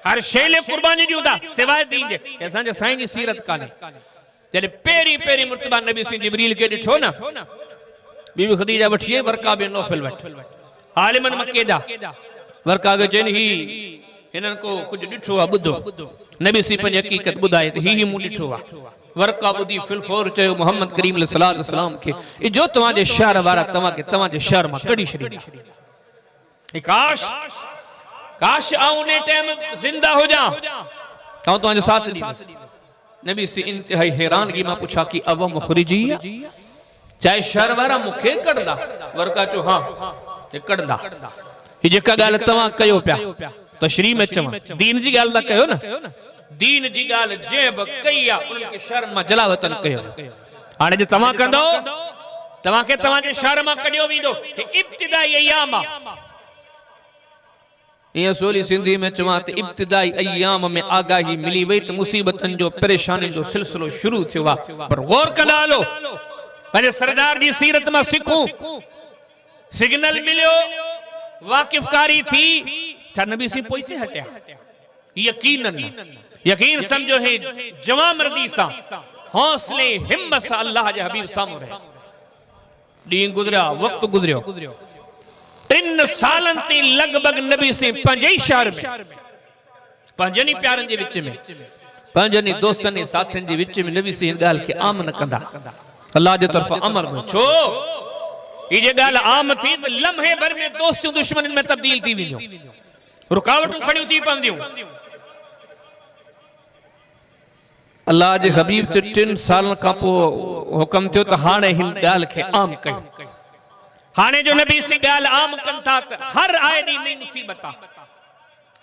हर Shelley कुर्बानी दी उदा सिवाय दीन जे असा जे साईं जी सीरत काने जले पेरी पेरी मुर्तबा नबी सी जिब्रील के दिठो ना बीबी खदीजा वठिए वरका बिन नौफल वठ आलिमन मक्के जा वरका के चन ही हिनन को कुछ दिठो आ बुधो नबी सी पंज हकीकत बुधाए ही मु दिठो आ वरका बुधी फिल फौर चयो मोहम्मद करीम सल्लल्लाहु अलैहि वसल्लम के ई जो तवा जे शहर वाला तवा के शहर मा कड़ी छड़ी काश काश आउने टाइम जिंदा हो जा तो तुझे साथ दी नबी से इंतहाई हैरानगी में पूछा कि अव मुखरिजी चाहे शहर वारा मुखे कड़दा वरका चो हां ते कड़दा ये जेका गाल तवा कयो प्या तशरीह में चवा दीन जी गाल दा कयो ना दीन जी गाल जेब कईया उनके शहर में जलावतन कयो हाने जे तवा कंदो तवा के तवा जे शहर में कडियो वीदो इब्तिदाई अयाम ये सोली सिंधी में चवात इब्तिदाई अयाम में आगाही मिली वई तो मुसीबतन जो परेशानी जो सिलसिलो शुरू थिया पर गौर कला लो अरे सरदार जी सीरत में सिखूं सिग्नल मिलियो वाकिफकारी थी छा नबी सी पोइते हटिया यकीनन यकीन समझो है जवां मर्दी सा हौसले हिम्मत सा अल्लाह जे हबीब सामो रहे दी गुजरा वक्त गुजरियो 3 सालन ते लगभग नबी से पंजे शहर में पंजनी प्यारन जे विच में पंजनी दोस्तन ने साथन जे विच में नबी से गाल के आम न कंदा अल्लाह जे तरफ अमर में छो ई जे गाल आम थी तो लम्हे भर में दोस्त दुश्मन में तब्दील थी वियो रुकावटू खड़ी थी पंदियो अल्लाह जे हबीब च 3 सालन का पो हुक्म थियो तो हाने हिन गाल के आम कई हाने जो नबी से गाल आम कंता हर आए दी नई मुसीबत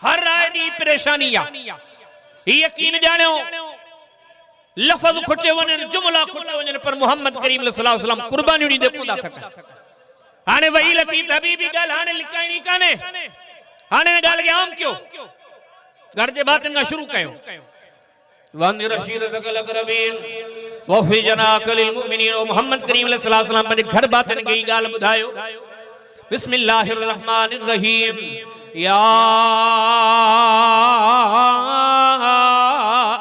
हर आए दी परेशानियां यकीन जानो लफ्ज खुटे वने जुमला खुटे वने पर मोहम्मद करीम सल्लल्लाहु अलैहि वसल्लम कुर्बानी दी देखो दा थक हाने वही लती हबीबी गाल हाने लिखाई नहीं काने हाने ने गाल के आम क्यों घर जे बातन का शुरू कयो वांदे रशीद तकल करबीन वफी जनाकलिल मुमिनीन ओ मोहम्मद करीम सल्लल्लाहु अलैहि वसल्लम ने घर बातन की गाल बुधायो बिस्मिल्लाहिर रहमानिर रहीम या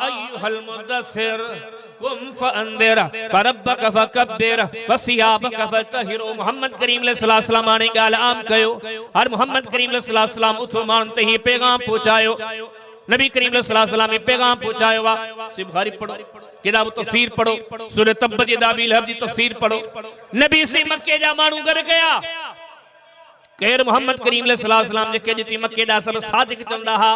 अय्युहल मुद्दस्सिर कुम फअंदिर रब्बक फकब्बिर वसियाबक फतहिर मोहम्मद करीम सल्लल्लाहु अलैहि वसल्लम ने गाल आम कयो और मोहम्मद करीम सल्लल्लाहु अलैहि वसल्लम उठो मानते ही पैगाम पहुंचायो नबी करीम सल्लल्लाहु अलैहि वसल्लम ने पैगाम पहुंचायो वा सी बुखारी पढ़ो किताब तफसीर पढ़ो सूरह तब्बत यदाबिल हब दी तफसीर पढ़ो नबी से मक्के जा मानू कर गया केर मोहम्मद करीम सल्लल्लाहु अलैहि वसल्लम के जिती मक्के दा सब सादिक चंदा हा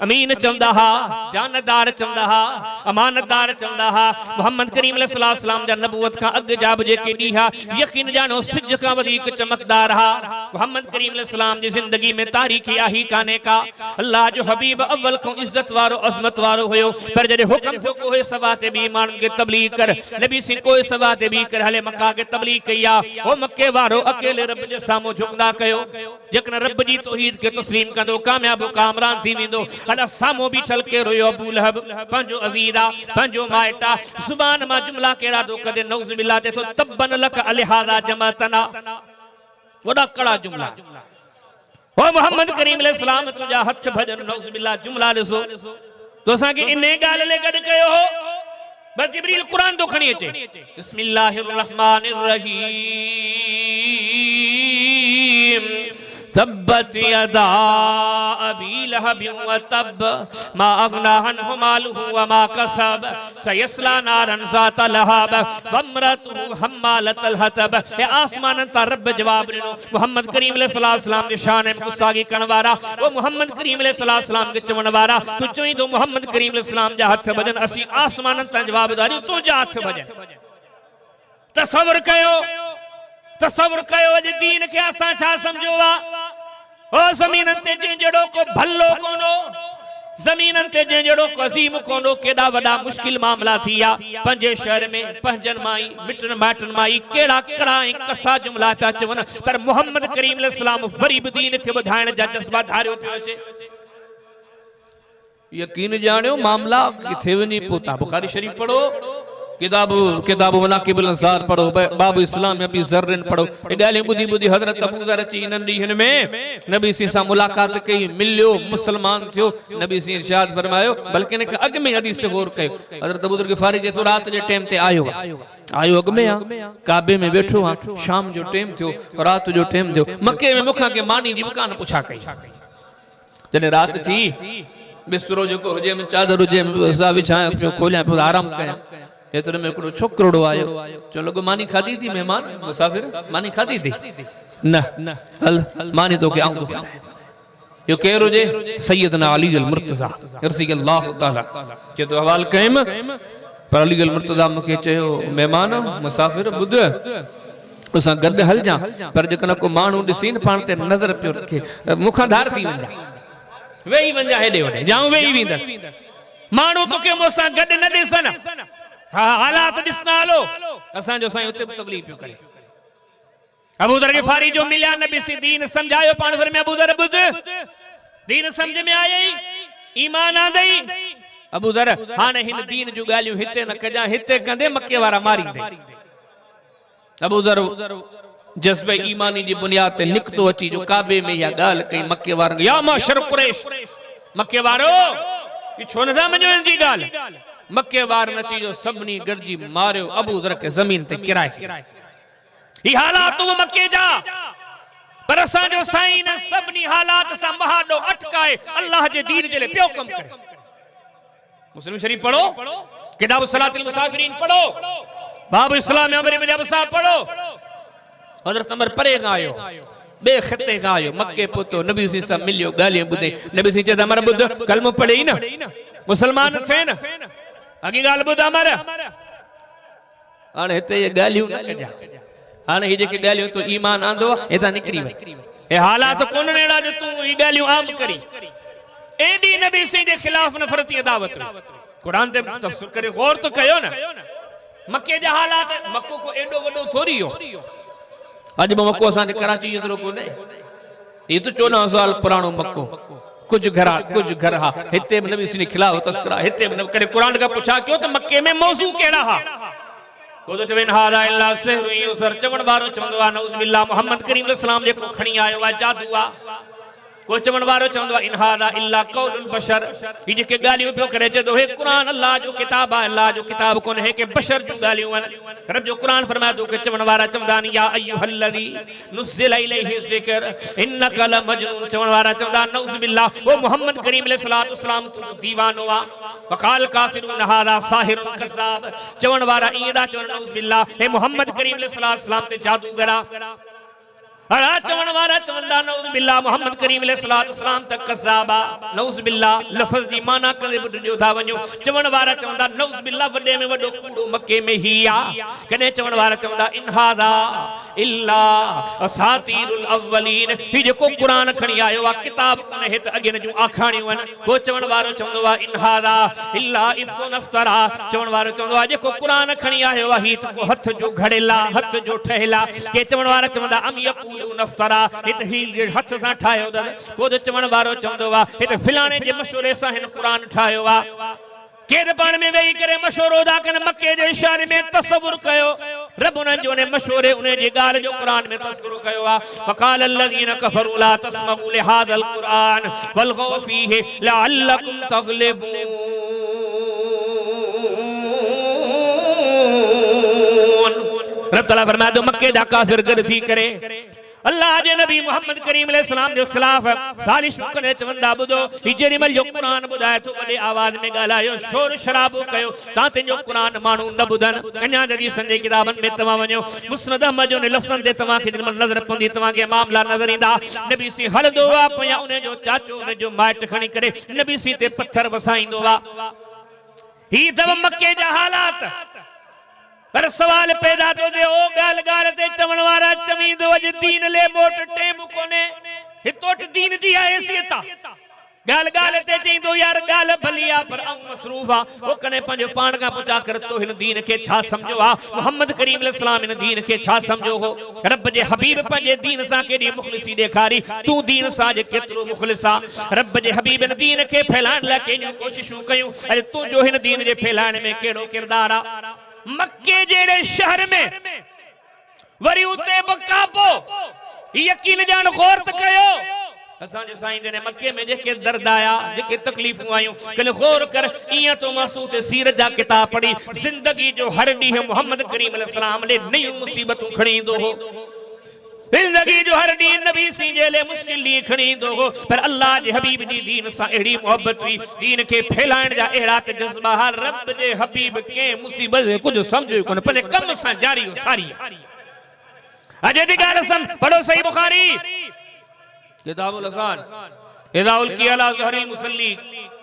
अमीन चंदा हा जानदार चंदा हा अमानतदार चंदा हा मोहम्मद करीम सल्लल्लाहु अलैहि वसल्लम जा नबूवत का अग जाब जे के दी हा यकीन जानो सिज का वधीक चमकदार हा मोहम्मद करीम सल्लल्लाहु जी जिंदगी में तारीख आही काने का अल्लाह जो हबीब अव्वल को इज्जत वारो अजमत वारो होयो पर जदे हुक्म थियो कोई सवा ते भी ईमान के तबलीग कर नबी से कोई सवा ते भी कर हले मक्का के तबलीग किया ओ मक्के वारो अकेले रब जे सामो झुकदा कयो जकन रब जी तौहीद के तस्लीम कंदो कामयाब कामरान थी विंदो अला सामो भी चल के रोयो अबू लहब पंजो अजीदा पंजो मायटा जुबान मा जुमला केड़ा दो कदे नौज बिल्लाह दे तो तब्बन लक अलहादा जमातना वडा कड़ा जुमला ओ मोहम्मद करीम सलाम तुजा हथ भजन नौज बिल्लाह जुमला दसो तो सा के इने गाल ले कद कयो हो बस जिब्रील कुरान तो खणी अचे बिस्मिल्लाहिर रहमानिर रहीम तब्बत यदा अबी लहब व तब मा अगना अन्हु मालुहु व मा कसब सयस्ला नारन ज़ात लहब वम्रतुहु हम्मालतल हतब ए आसमान ता रब जवाब दिनो मोहम्मद करीम सल्लल्लाहु अलैहि वसल्लम के शान में गुस्सागी करण वाला ओ मोहम्मद करीम सल्लल्लाहु अलैहि वसल्लम के चवण वाला तू चोई तो मोहम्मद करीम सल्लल्लाहु जा हथ भजन असी आसमान ता जवाबदारी तू जा हथ भजन तसव्वुर कयो अज दीन के असा छा समझोवा ओ जमीन ते जड़ो को भल्लो कोनो जमीन ते जड़ो को अजीम कोनो केडा वडा मुश्किल मामला थिया पंजे शहर में पंजन माई मिटन माटन माई केड़ा कराए कसा जुमला पा चवन पर मोहम्मद करीम सलाम गरीब दीन के बुधाइण जा जज्बा धारियो पियो छे यकीन जानियो मामला किथे वनी पोता बुखारी शरीफ पढ़ो किताब मनाकिबुल अंसार पढ़ो, बाब इस्लाम अबी ज़र्रिन पढ़ो। ए गालियां बुधी बुधी हज़रत अबू ज़र अची इन्हनि ॾींहनि में नबी सी सां मुलाकात कई, मिलियो, मुसलमान थियो। नबी सी इरशाद फरमायो, बल्कि इनखे अॻ में हदीस गौर कयो। हज़रत अबू ज़र ग़िफ़ारी जे तो रात जे टाइम ते आयो अॻ में आ, काबे में वेठो आ, शाम जो टाइम थियो, रात जो टाइम थियो। मके में मुखां के मानी जी कान पुछा कई। जॾहिं रात थी, बिस्तरो जेको हुजे में चादर हुजे असां विछाया पियो, खोलिया पियो, आराम कया। एतिरे में हिकिड़ो छोकिरो आयो, चयो लॻो मानी खाधी थी, महिमान मुसाफ़िर मानी खाधी थी? न हल मानी तोखे आऊं थो खारायां। यो केरु हुजे? सैयदना अली अल मुर्तज़ा रज़ी अल्लाहु ताला के तो हवाल कयम। पर अली अल मुर्तज़ा मूंखे चयो, महिमान मुसाफ़िर ॿुध, असां गॾु हलजां, पर जेकॾहिं को माण्हू ॾिसी न पाण ते नज़र पियो रखे, मूंखां धार थी वञा, वेही वञा हेॾे होॾे, जाऊं वेही वेंदसि। माण्हू तोखे मूंसां गॾु न ॾिसनि, हा हालात ॾिसना हलो। असांजो साईं उते तकलीफ़ पियो करे। अबू ज़र ग़िफ़ारी जो मिलिया, नबी सी दीन समझायो, पाण भर में अबू ज़र ॿुध, दीन समझ में आयई, ईमान आंदई। अबू ज़र हाणे हिन दीन जूं ॻाल्हियूं हिते न कजां, हिते कंदे मके वारा मारींदे। अबू ज़र जज़्बे ईमानी जी बुनियाद ते निकतो अची जो काबे में या ॻाल्हि कई मके वारनि, या माशर कुरैश, मके वारो ये छो नथा मञो इन जी ॻाल्हि? मके वारनि अची जो सभिनी गॾिजी मारियो अबू ज़र खे ज़मीन ते किराए। ही हालात वो मके जा, पर असांजो साईं न सभिनी हालात सां महाडो अटकाए अल्लाह जे दीन जे लाइ पियो कम करे। मुस्लिम शरीफ पढ़ो, किताब सलातिल मुसाफिरीन पढ़ो, बाब इस्लाम अमर इब्न अब्बास पढ़ो। हज़रत उमर परे खां आयो, बे खिते खां आयो, मके पहुतो, नबी सी सां मिलियो, ॻाल्हियूं ॿुधे। नबी सी चयो, अमर ॿुध, कलमो पढ़े ई न, मुसलमान थे न, अॻी ॻाल्हि ॿुध अमर। हाणे हिते ये ॻाल्हियूं न कजा, हाणे ही जेके ॻाल्हियूं तूं ईमान आंदो हितां निकिरी वई। हे हालात कोन अहिड़ा जो तूं ही ॻाल्हियूं आम करी। एॾी नबी सी जे ख़िलाफ़ नफ़रती अदावत, क़ुरान ते तफ़सीर करे गौर तो कयो न। मके जा हालात, मको को एॾो वॾो थोरी हो, अॼु बि मको असांजे कराची जेतिरो कोन्हे। ये तो 14 साल पुराणो मको, कुछ घर हा, हिते भी नबी सी खिलाफ तस्करा, हिते भी करे कुरान का पूछा क्यों तो मक्के में मौजू केड़ा हा। को तो चवन हादा इल्ला सिहर यूसर, चवण वारो चवंदो आ नऊज़ बिल्लाह मोहम्मद करीम अलैहिस्सलाम जेको खणी आयो आ जादू आ। को चवण वारो चवंदो आ इन हादा इल्ला कौलुल बशर, ही जेके ॻाल्हियूं पियो करे चए तो हे कुरान अल्लाह जो किताब आहे, अल्लाह जो किताब कोन है के बशर जो ॻाल्हियूं आहिनि। रब जो कुरान फरमाए थो कि चवण वारा चवंदा आहिनि या अय्युहल्लज़ी नुज़्ज़िला इलैहि ज़िक्र इन्नका लमजनून, चवण वारा चवंदा नऊज़ बिल्लाह वो मोहम्मद करीम अलैहिस्सलाम तू दीवानो आ। वक़ाल काफिरून हादा साहिरुन कज़्ज़ाब, चवण वारा ईअं था चवनि नऊज़ बिल्लाह हे मोहम्मद करीम अलैहिस्सलाम ते जादूगर आ। अड़ा चवण वारा चवंदा नऊज़ बिल्लाह मोहम्मद करीम अलैहिस्सलाम तक कज़्ज़ाबा, नऊज़ बिल्लाह लफ़्ज़ जी माना कंदे ॿुधो था वञो। चवण वारा चवंदा नऊज़ बिल्लाह वॾे में वॾो कूड़ो मके में ही आ। कॾहिं चवण वारा चवंदा इन हादा इल्ला असातीरुल अव्वलीन, ही जेको कुरान खणी आयो आ किताब कोन्हे, हित अॻियनि जूं आखाणियूं आहिनि। को चवण वारो चवंदो आ इन हादा इल्ला इफ़्कुन अफ़्तरा, चवण वारो चवंदो आ जेको कुरान खणी आयो आ ही त को हथ जो घड़ेला, हथ जो ठहिला। के चवण वारा चवंदा अम यक़ूल नफ़्तरा, हित ही हथ सां ठाहियो अथनि। को चवण वारो चवंदो आहे हित फिलाणे जे मशवरे सां हिन क़ुरान ठाहियो आहे। केर पाण में वेही करे मशवरो था कनि, मके जे इशारे में तसव्वुर कयो, रब उन्हनि जो मशवरे उन जी ॻाल्हि जो क़ुरान में तस्करो कयो आहे। वक़ाल अल्लज़ीन कफ़रू ला तस्मऊ लिहाज़ल क़ुरान वल्ग़ौ फ़ीहि लअल्लकुम तग़लिबून। रब तआला फरमाए थो मके जा काफ़िर गॾु थी करे अल्लाह जे नबी मोहम्मद करीम अलैहिस्सलाम जे खिलाफ साज़िशूं करे चवंदा ॿुधो ही जेॾी महिल जो क़ुरान ॿुधाए थो वॾे आवाज़ में ॻाल्हायो, शोर शराबो कयो, तव्हां तुंहिंजो क़ुरान माण्हू न ॿुधनि। अञा हदीसनि जे किताबनि में तव्हां वञो, मुस्नद अहमद जो लफ़्ज़नि ते तव्हांखे नज़र पवंदी, तव्हांखे मामला नज़र ईंदा। नबी सी हलंदो आहे पोयां उन जो चाचो उन जो माइट खणी करे नबी सी ते पत्थर वसाईंदो आहे। ही अथव मके जा हालात। पर सवाल पैदा तो थे ओ गाल ते चवण वारा चवींदो अॼु दीन ले मोट टेम कोने, हितोट दीन जी हैसियत आ। गाल ते चईंदो यार गाल भली आ पर ऐं मसरूफ़ आ। वो कने पंहिंजो पाण खां पुछा कर तो हिन दीन खे छा समझो आ, मोहम्मद करीम अलैहिस्सलाम हिन दीन खे छा समझो हो। रब जे हबीब पंहिंजे दीन सां केॾी मुख़लिसी ॾेखारी, तूं दीन सां जे केतिरो मुख़लिस आ। रब जे हबीब हिन दीन खे फैलाइण लाइ केॾियूं कोशिशूं कयूं, अॼु तुंहिंजो हिन दीन जे फैलाइण में कहिड़ो किरदार आ। मक्के जेड़े शहर में वरी उते बकाबो यकीन जान गौर त कयो असां जे साईं ने मक्के में जेके दर्द आया जेके तकलीफूं आयूं कल गौर कर इया तो मासूद सीरत जा किताब पढ़ी जिंदगी जो हर ॾींहुं मोहम्मद करीम अलैहि सलाम ले नयूं मुसीबतूं खणी ईंदो हो जिंदगी जो हर ॾींहुं नबी सी जे ले मुश्किल ॾींहुं खणी ईंदो हो पर अल्लाह जे हबीब जी दीन सां अहिड़ी मोहब्बत हुई दीन खे फैलाइण जा अहिड़ा त जज़्बा हर रब जे हबीब के मुसीबत जे कुछ समझो कोन भले कम सां जारी हो सारी अजे दी ॻाल्हि सम पढ़ो सही बुखारी किताबुल अज़ान इज़ाउल की अला ज़हरी मुसल्ली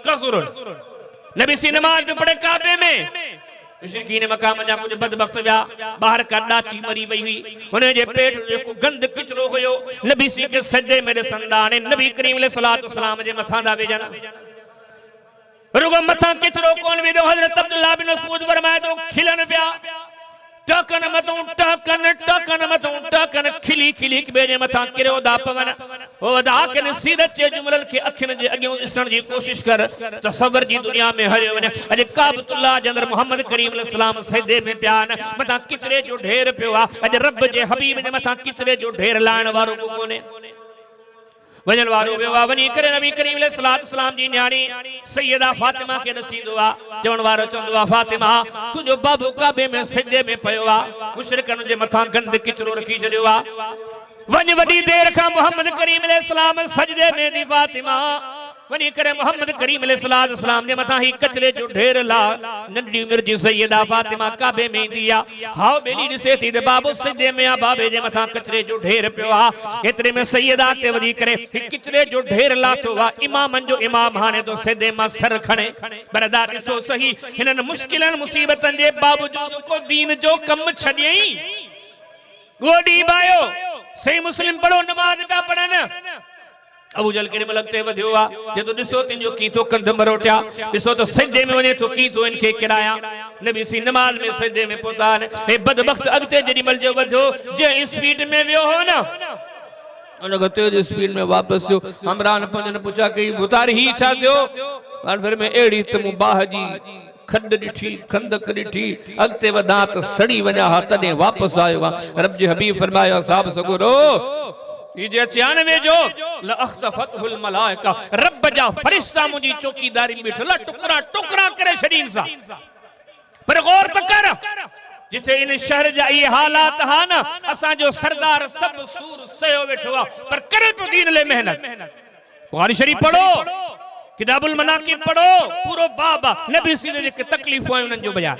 कसरुन नबी सी नमाज में पढ़े काबे में मुशरिकीन मकाम जा कुछ बदबख्त व्या बाहर का डाची मरी वई हुई उन्हें जे पेट जो गंद किचरो हुयो नबी सी के सजदे में संदाने नबी करीम अलैहि सलातो सलाम जे मथा दा वेजन रुगो मथा किचरो कोन वेदो हजरत अब्दुल्लाह बिन मसऊद फरमाए तो खिलन व्या टकन मतों टकन खिली खिली के बेजे मथा किरो दा पवन ओ दा के सीरत जे जुमलल के अखिन जे अगियो ॾिसण जी कोशिश कर तसव्वुर जी दुनिया में हरियो वने अज काबतुल्लाह जे अंदर मोहम्मद करीम अलैहि सलाम सजदे में प्यान मथा किचरे जो ढेर पियो आ अज रब जे हबीब जे मथा किचरे जो ढेर लाण वारो कोने वजन वारो बेवा वनी करे नबी करीम अलैहि सलातो सलाम जी न्याणी सैयदा फातिमा के नसीदो आ चवण वारो चंदो आ फातिमा तुजो बाबू काबे में सजदे में पयो आ मुशरिकन जे मथा गंद किचरो रखी छडियो आ वनी वडी देर का मोहम्मद करीम अलैहि सलाम सजदे में दी फातिमा वनी करे मोहम्मद करीम अलैहि सलातो सलाम जे मथा ही कचरे जो ढेर ला नंढी उम्र जी सैयदा फातिमा काबे में दिया हाउ बेली दिसे थी दे बाबू सजदे में आ बाबे जे मथा कचरे जो ढेर पियो आ एतरे में सैयदा ते वदी करे किचरे जो ढेर लाथो वा इमामन जो इमाम हाने तो सजदे मां सर खणे बरदा दिसो सही हिनन मुश्किलन मुसीबतन जे बावजूद को दीन जो कम छडई गोडी बायो सही मुस्लिम पढ़ो नमाज पे पढ़न अबू जल के मलकते वधियो आ जे तो दिसो तिन जो की तो कंध मरोटिया दिसो तो सजदे में वने तो की तो इनके किराया नबी सी नमाज में सजदे में पोतान ए बदबख्त अगते जडी मल जो वधो जे स्पीड में वियो हो ना उन गते जो स्पीड में वापस जो हमरान पंजन पूछा कि उतार ही छा थियो और फिर में एड़ी तमु बाह जी खड डिठी खंदक डिठी अगते वधा त सड़ी वना हा तने वापस आयो रब जे हबीब फरमाया साहब सगुरो ये 96 जो लअख्तफतहुल मलाइका रब जा फरिश्ता मुजी चौकीदारी में ठला टुकड़ा टुकड़ा करे शरीन सा पर गौर त कर जिथे इन शहर जा ये हालात हा ना असा जो सरदार सब सूर सयो वेठो पर करे तो दीन ले मेहनत कुरान शरीफ पढ़ो किताबुल मनाकिब पढ़ो पूरो बाबा नबी सीधे के तकलीफ है उनन जो बयान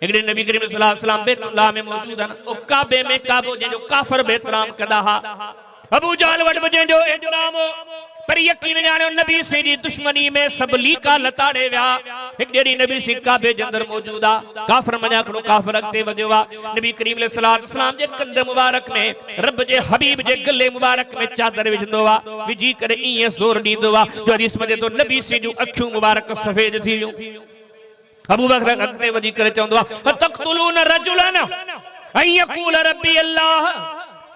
एक दिन नबी करीम सल्लल्लाहु अलैहि वसल्लम बैतुल्लाह में मौजूद है ओ काबे में काबो जो काफर बेहतराम कदा हा अबू जाल वड बजे जो एहतराम पर यकीन जाने नबी से दी दुश्मनी में सब लीका लताड़े व्या एक डेरी नबी से काबे जे अंदर मौजूदा काफर मना करो काफर अगते वधवा नबी करीम अलैहि सलातो सलाम जे कंध मुबारक में रब जे हबीब जे गले मुबारक में चादर विझंदो वा विजी करे इए जोर दींदो वा जो हदीस में तो नबी से जो अखियों मुबारक सफेद थी अबू बकर अगते वजी करे चवंदो वा तक़तुलून रजुलन अन यक़ूल रब्बी अल्लाह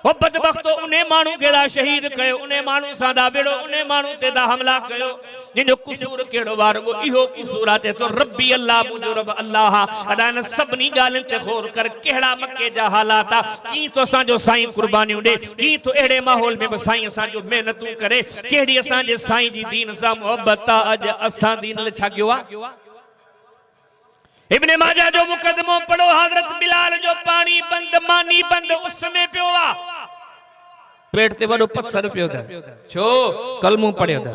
वो बदबख्तो उन्हें मानू केड़ा शहीद कयो उन्हें मानू सादा बेड़ो उन्हें मानू ते दा हमला कयो जिनो कसूर केड़ो वार वो इहो कसूर आते तो रब्बी अल्लाह मुजो रब अल्लाह अदान सबनी गालन ते गौर कर केड़ा मक्के जा हालात की तो असा जो साईं कुर्बानियों दे की तो एड़े माहौल में साईं असा जो मेहनतू करे केड़ी असा जे साईं जी दीन सा मोहब्बत अज असा दीन ल छा गयो आ इब्ने माजा जो मुकदमो पढ़ो हजरत बिलाल जो पानी बंद मानी बंद उसमें पियो आ पेट ते वडो पत्थर पियो था छो कलमो पढ़ियो था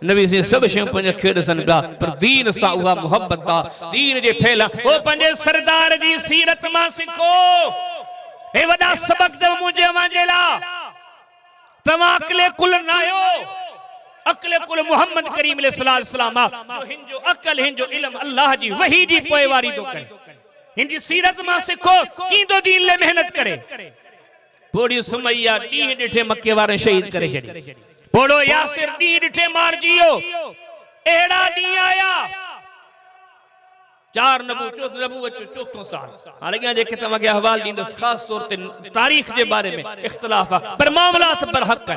नबी से सब शे पंज खेड़ सन बा पर दीन सा हुआ मोहब्बत दा दीन जे फैला ओ पंजे सरदार जी सीरत मा सिखो हे वडा सबक दे मुझे वांजेला तमाकले कुल नायो अकले कुल मोहम्मद करीम अलैहि सलाम जो हिंजो अकल हिंजो इल्म अल्लाह जी वही जी पोएवारी तो करे हिंदी सीरत मा सिखो की तो दीन ले मेहनत करे पोड़ी सुमैया डी डिठे मक्के वारे शहीद करे छड़ी पोड़ो यासिर डी डिठे मार जियो एड़ा डी आया चार नबूवत चौथों साल हालांकि जेके तमा के हवाल दींदस खास तौर ते तारीख जे बारे में इख्तिलाफ पर मामलात पर हक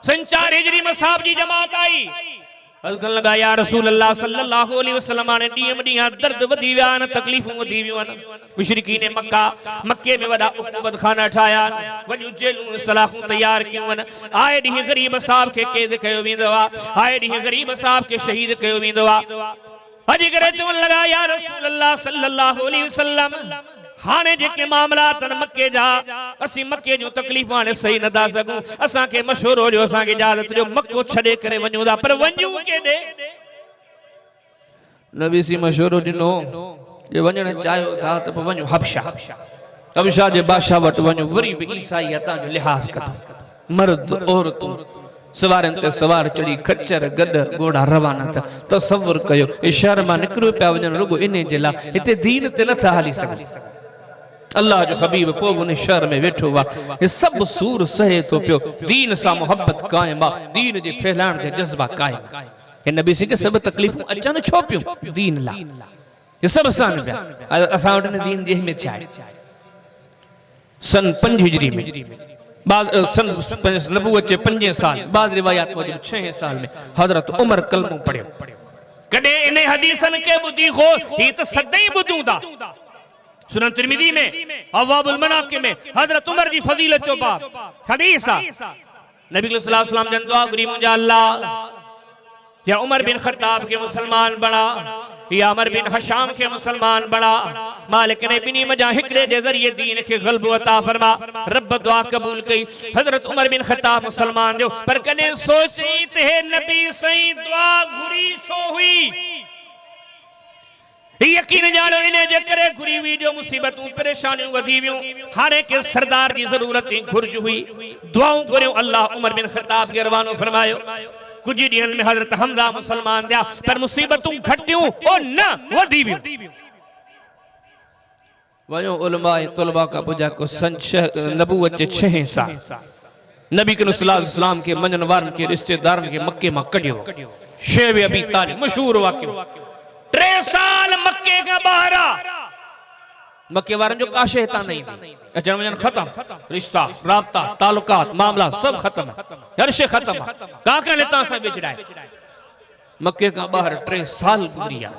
सन 4 हिजरी में साहब जी जमात आई अल्कन लगा या रसूल अल्लाह सल्लल्लाहु अलैहि वसल्लम ने ॾींहं ॾींहं दर्द वधी विया आहिनि तकलीफ़ूं वधी वियूं आहिनि मुशरिकीन मक्के में वॾा उक़ूबत खाना ठाहिया वॾियूं जेलूं सलाखूं तयार कयूं आहिनि आए ॾींहुं ग़रीब साहब खे क़ैद कयो वेंदो आहे आए ॾींहुं ग़रीब साहब खे शहीद कयो वेंदो आहे अॼु करे चवण लॻा या रसूल अल्लाह सल्लल्लाहु अलैहि वसल्लम हाने जेके मामलात मक्के जा असी मक्के जो तकलीफ हाने सही न दा सकूं असा के मशवरो जो असा के इजाजत जो मक्को छड़े करे वणू दा पर वणू केडे नबी सी मशवरो दिनो जे वणने चायो था त वणू हबशा जे बादशाह वट वणू वरी भी ईसाईयत जो लिहाज कतो मर्द औरतूं सवारन ते सवार चढ़ी खच्चर गड घोड़ा रवाना था तसव्वुर कयो ए शहर मां निकरो पिया वणन रुगो इने जे ला इते दीन ते नथा हली सके अल्लाह जो हबीब पो उन शहर में वेठो वा ये सब सूर सहे तो पियो दीन सा मोहब्बत कायम बा दीन जे फैलाण जे जज्बा कायम के नबी सिंह के सब तकलीफ अचानक छो पियो दीन ला ये सब आसान पिया असा वटि दीन जे में चाहे सन 5 हिजरी में बाद सन नबूवत के 5 साल बाद रिवायात मौजूद 6 साल में हजरत उमर कलमो पढ़ियो कदे इन हदीसन के बुधी खो ही त सदाई बुधूंदा सुनन तिरमिजी में अवाबुल मनाकिब में हजरत उमर जी फजीलत जो बाब हदीस नबी सल्लल्लाहु अलैहि वसल्लम जन दुआ करी मुझे अल्लाह या उमर बिन खत्ताब के मुसलमान बना या उमर बिन हशाम के मुसलमान बना मालिक ने बिनी मजा हिकड़े जे जरिए दीन के गल्ब अता फरमा रब दुआ कबूल कई हजरत उमर बिन खत्ताब मुसलमान जो पर कने सोची ते नबी सही दुआ घुरी छो हुई यकीन जानो इने जे करे घुरी हुई जो मुसीबतूं परेशानियों वधी वियूं हारे के सरदार की जरूरत घुर्ज हुई दुआऊं करियो अल्लाह उमर बिन खत्ताब के रवानो फरमायो कुछ ॾींहनि में हजरत हमजा मुसलमान दिया पर मुसीबतूं घटियूं ओ न वधी वियूं वयो उलमा तुलबा का पुजा को नबूवत के 6 साल नबी के सल्लल्लाहु अलैहि वसल्लम के मनन वारन के रिश्तेदारन के मक्के में कढियो शेब अबी तालिब मशहूर वाक़ियो 3 साल मक्के का बहरा मक्के वारन जो का शैतान नहीं थी अजन वजन खत्म रिश्ता राब्ता ताल्लुकात मामला सब खत्म हर शे खत्म का का लेता सब बिजराए मक्के का बाहर 3 साल गुजरिया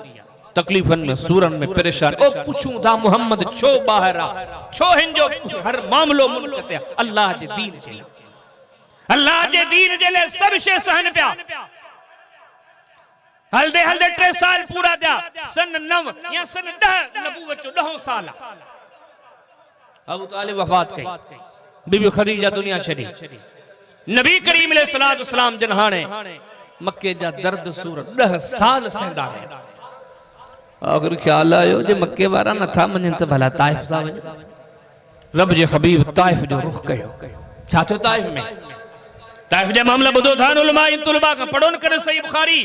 तकलीफन में सूरन में परेशान ओ पूछूं था मोहम्मद छो बाहरा छो हिन जो हर मामलो मुनकते अल्लाह जे दीन जे सब शे सहन पिया हल्दे हल्दे 3 साल पूरा दिया सन 9 या सन 10 नबूवत जो 10 साल अबू तालिब वफात कई बीबी खदीजा दुनिया छड़ी नबी करीम अलैहिस्सलातु वस्सलाम जन हाने मक्के जा दर्द सूरत 10 साल सहंदा है आखिर ख्याल आयो जे मक्के वारा न था मन त भला ताइफ था वने रब जे हबीब ताइफ जो रुख कयो छा तो ताइफ जे मामला बुधो था उलमा तुलबा का पढ़ो न करे सही बुखारी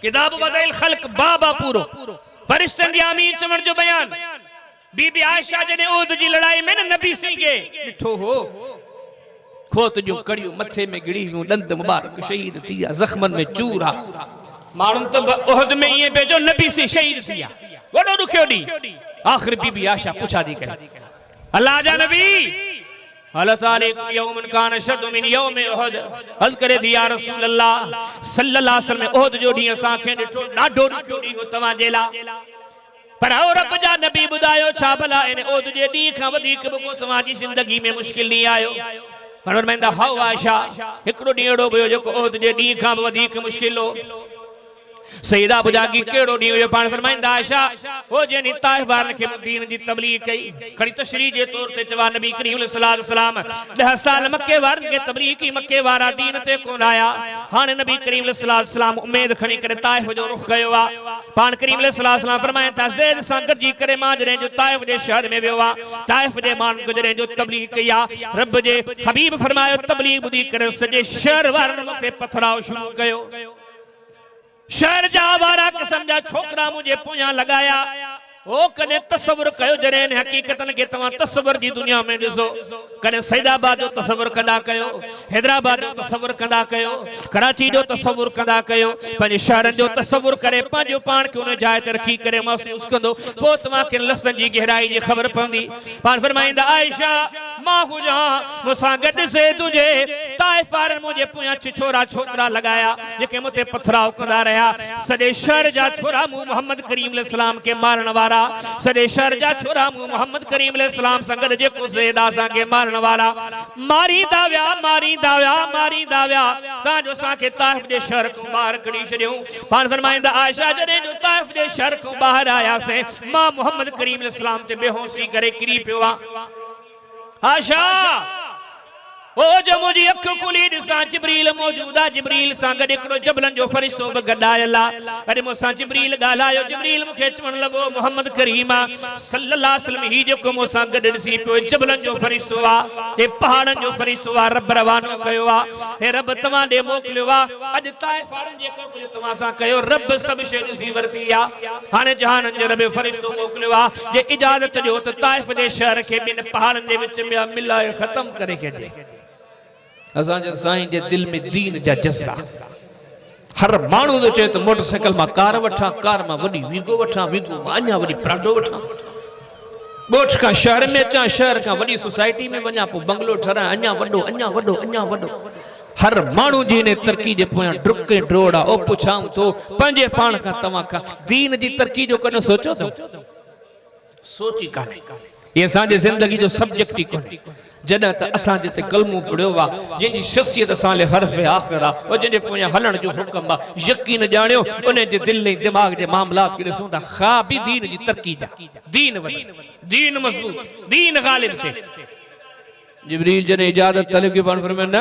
किताब बदल खल्क बाबा पूरो फरिश्तन दी आमीन चवण जो बयान बीबी आयशा जने ओद जी लड़ाई में नबी सिंह के मिठो हो खोत जो कड़ियो मथे में गिड़ी हूं दंद मुबारक शहीद थिया जख्मन में चूरा मानन तो ओहद में ये भेजो नबी सिंह शहीद थिया वडो दुखियो दी आखिर बीबी आयशा पूछा दी करे अल्लाह जा नबी अल्लाह ताला यौम कान शद मिन यौम उहद हल करे थी या रसूल अल्लाह सल्लल्लाहु अलैहि वसल्लम उहद जो डी असा के ॾिठो ॾाढो ॾुखियो ॾींहुं तव्हां जे लाइ पर ओ रब जा नबी ॿुधायो छा भला इन उहद जे ॾींहुं खां वधीक को तव्हां जी ज़िंदगी में मुश्किल ॾींहुं आयो पर फरमाईंदा हव आयशा हिकिड़ो ॾींहुं अहिड़ो हुयो जेको उहद जे ॾींहुं खां बि वधीक मुश्किल हो सईदा बुजागी केड़ो डी हुयो पाण फरमाइंदा आयशा हो जेनी ताइफ वारन के दीन जी तबलीग कई खड़ी तशरीह जे तौर ते चवा नबी करीम सल्लल्लाहु अलैहि वसल्लम 10 साल मक्के वारन के तबलीग की मक्के वारा दीन ते कोन आया हाने नबी करीम सल्लल्लाहु अलैहि वसल्लम उम्मीद खणी करे ताइफ जो रुख कयो आ पाण करीम सल्लल्लाहु अलैहि वसल्लम फरमाया ज़ैद सां गॾिजी करे मां जरे जो ताइफ जे शहर में वियो आ ताइफ जे मान गुजरे जो तबलीग कई आ रब जे हबीब फरमायो तबलीग बुधी करे सजे शहर वारन मथे पथराव शुरू कयो शहर जा आवारा किस्म जा छोकरा मुझे पोया लगाया ओ कने तस्वर कयो जरे ने हकीकतन के तवा तस्वर जी दुनिया में दिसो कने सैदाबाद जो तस्वर कदा कयो हैदराबाद जो तस्वर कदा कयो कराची जो तस्वर कदा कयो पंज शहर जो तस्वर करे पंजो पान के उन जाय ते रखी करे महसूस कंदो पो तवा के लफ्ज़न जी गहराई जी खबर पवंदी पान फरमाइंदा आयशा मां हुजा मुसा गड से तुझे ताइफ वारन मुझे पुया छोरा छोकरा लगाया जेके मथे पथराव कंदा रहा सदे शहर जा छोरा मु मोहम्मद करीम अलैहि सलाम के मारण वाला सदे शहर जा छोरा मु मोहम्मद करीम अलैहि सलाम संगत जेको ज़ैदा सा के मारण वाला मारी दाव्या ता जो सा के ताइफ दे शहर को बाहर कड़ी छडियो पान फरमाइंदा आयशा जदे जो ताइफ दे शहर को बाहर आया से मां मोहम्मद करीम अलैहि सलाम ते बेहोशी करे किरी पियो आशा ओ जो मुझी अख खुली दिसा जिब्रील मौजूदा जिब्रील सा गड एकड़ो जबलन जो फरिश्तो गडायला अरे मोसा जिब्रील गालायो जिब्रील मुखे चवण लगो मोहम्मद करीम सल्लल्लाहु अलैहि वसल्लम ही जो मोसा गड दिसी पियो जबलन जो फरिश्तो आ ए पहाड़न जो फरिश्तो आ रब रवानो कयो आ हे रब तवा दे मोकलियो आ अज ताइफ वारन जेको कुछ तवा सा कयो रब सब शे दिसी वरती आ हाने जहानन जो रब फरिश्तो मोकलियो आ जे इजाजत दियो त ताइफ दे शहर के बिन पहाड़न दे विच में मिलाए खत्म करे के दे असा जे साईं जे दिल में दीन जा जज्बा हर मानू तो चे तो मोटरसाइकिल मा कार वठा कार मा वडी वीगो वठा वीगो मा अन्या वडी प्राडो वठा बोठ का शहर में चा शहर का वडी सोसाइटी में वन्या पो बंगलो ठरा अन्या वडो हर मानू जी ने तरक्की जे पोया डुके ड्रोड़ा ओ पुछाऊं तो पंजे पाण का तवा का दीन जी तरक्की जो कने सोचो तो सोची काने ये साजे जिंदगी जो सब्जेक्ट ही कोने जदा त असा जते कलमो पढ़ियो वा जिंजी शख्सियत साले हरफ आखिरा ओ जिंजे पोया हलण जो हुक्म बा यकीन जानियो उने जे दिल ने दिमाग जे मामलात के सुंदा खा भी दीन जी तरक्की जा दीन वदी दीन मजबूत दीन गालिब थे जिब्रील जने इजाजत तलब के बन फरमाना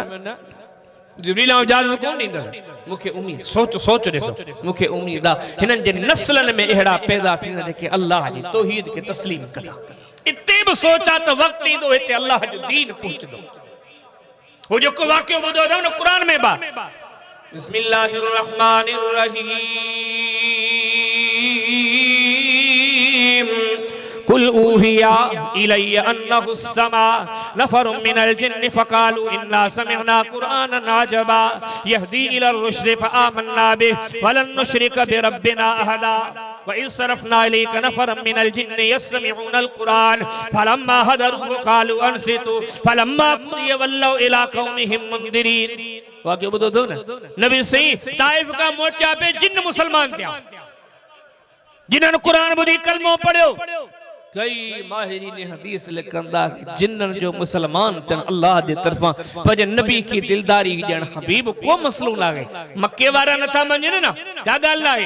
जिब्रील इजाजत कोन दींदा मुखे उम्मीद सोच ॾिसो मुखे उम्मीद आ हिनन जे नस्लन में एड़ा पैदा थींदा जेके अल्लाह जी तौहीद के तस्लीम कदा इतने भी सोचा तो वक्त ही दो इतने अल्लाह जो दीन पहुंच दो वो जो को वाक्य बुझो था ना कुरान में बा बिस्मिल्लाहिर्रहमानिर्रहीम कुल ऊहिया इलैया अन्नहु समा नफरुम मिनल जिन्न फकालू इन्ना समिअना कुरानन अजबा यहदी इलर रुश्द फआमन्ना बिहि वलन नुश्रिक बिरब्बिना अहदा वइज़ सरफ़ना इलैका नफ़रम मिनल जिन्न यस्मिऊनल कुरान फलम्मा हदरुहु क़ालू अंसितू फलम्मा क़ुदिया वल्लौ इला क़ौमिहिम मुंदिरीन वाक़या ॿुधो अथव न नबी सही ताइफ का मोर्चा पे जिन्न मुसलमान थिया जिन्हनि कुरान ॿुधी कलमो पढ़ियो कई माहिरीन हदीस लिखंदा जिन्नन जो मुसलमान चन अल्लाह दे तरफा पर नबी की दिलदारी जन हबीब को मसलो लागे मक्के वारा नथा मञन ना का गाल लाए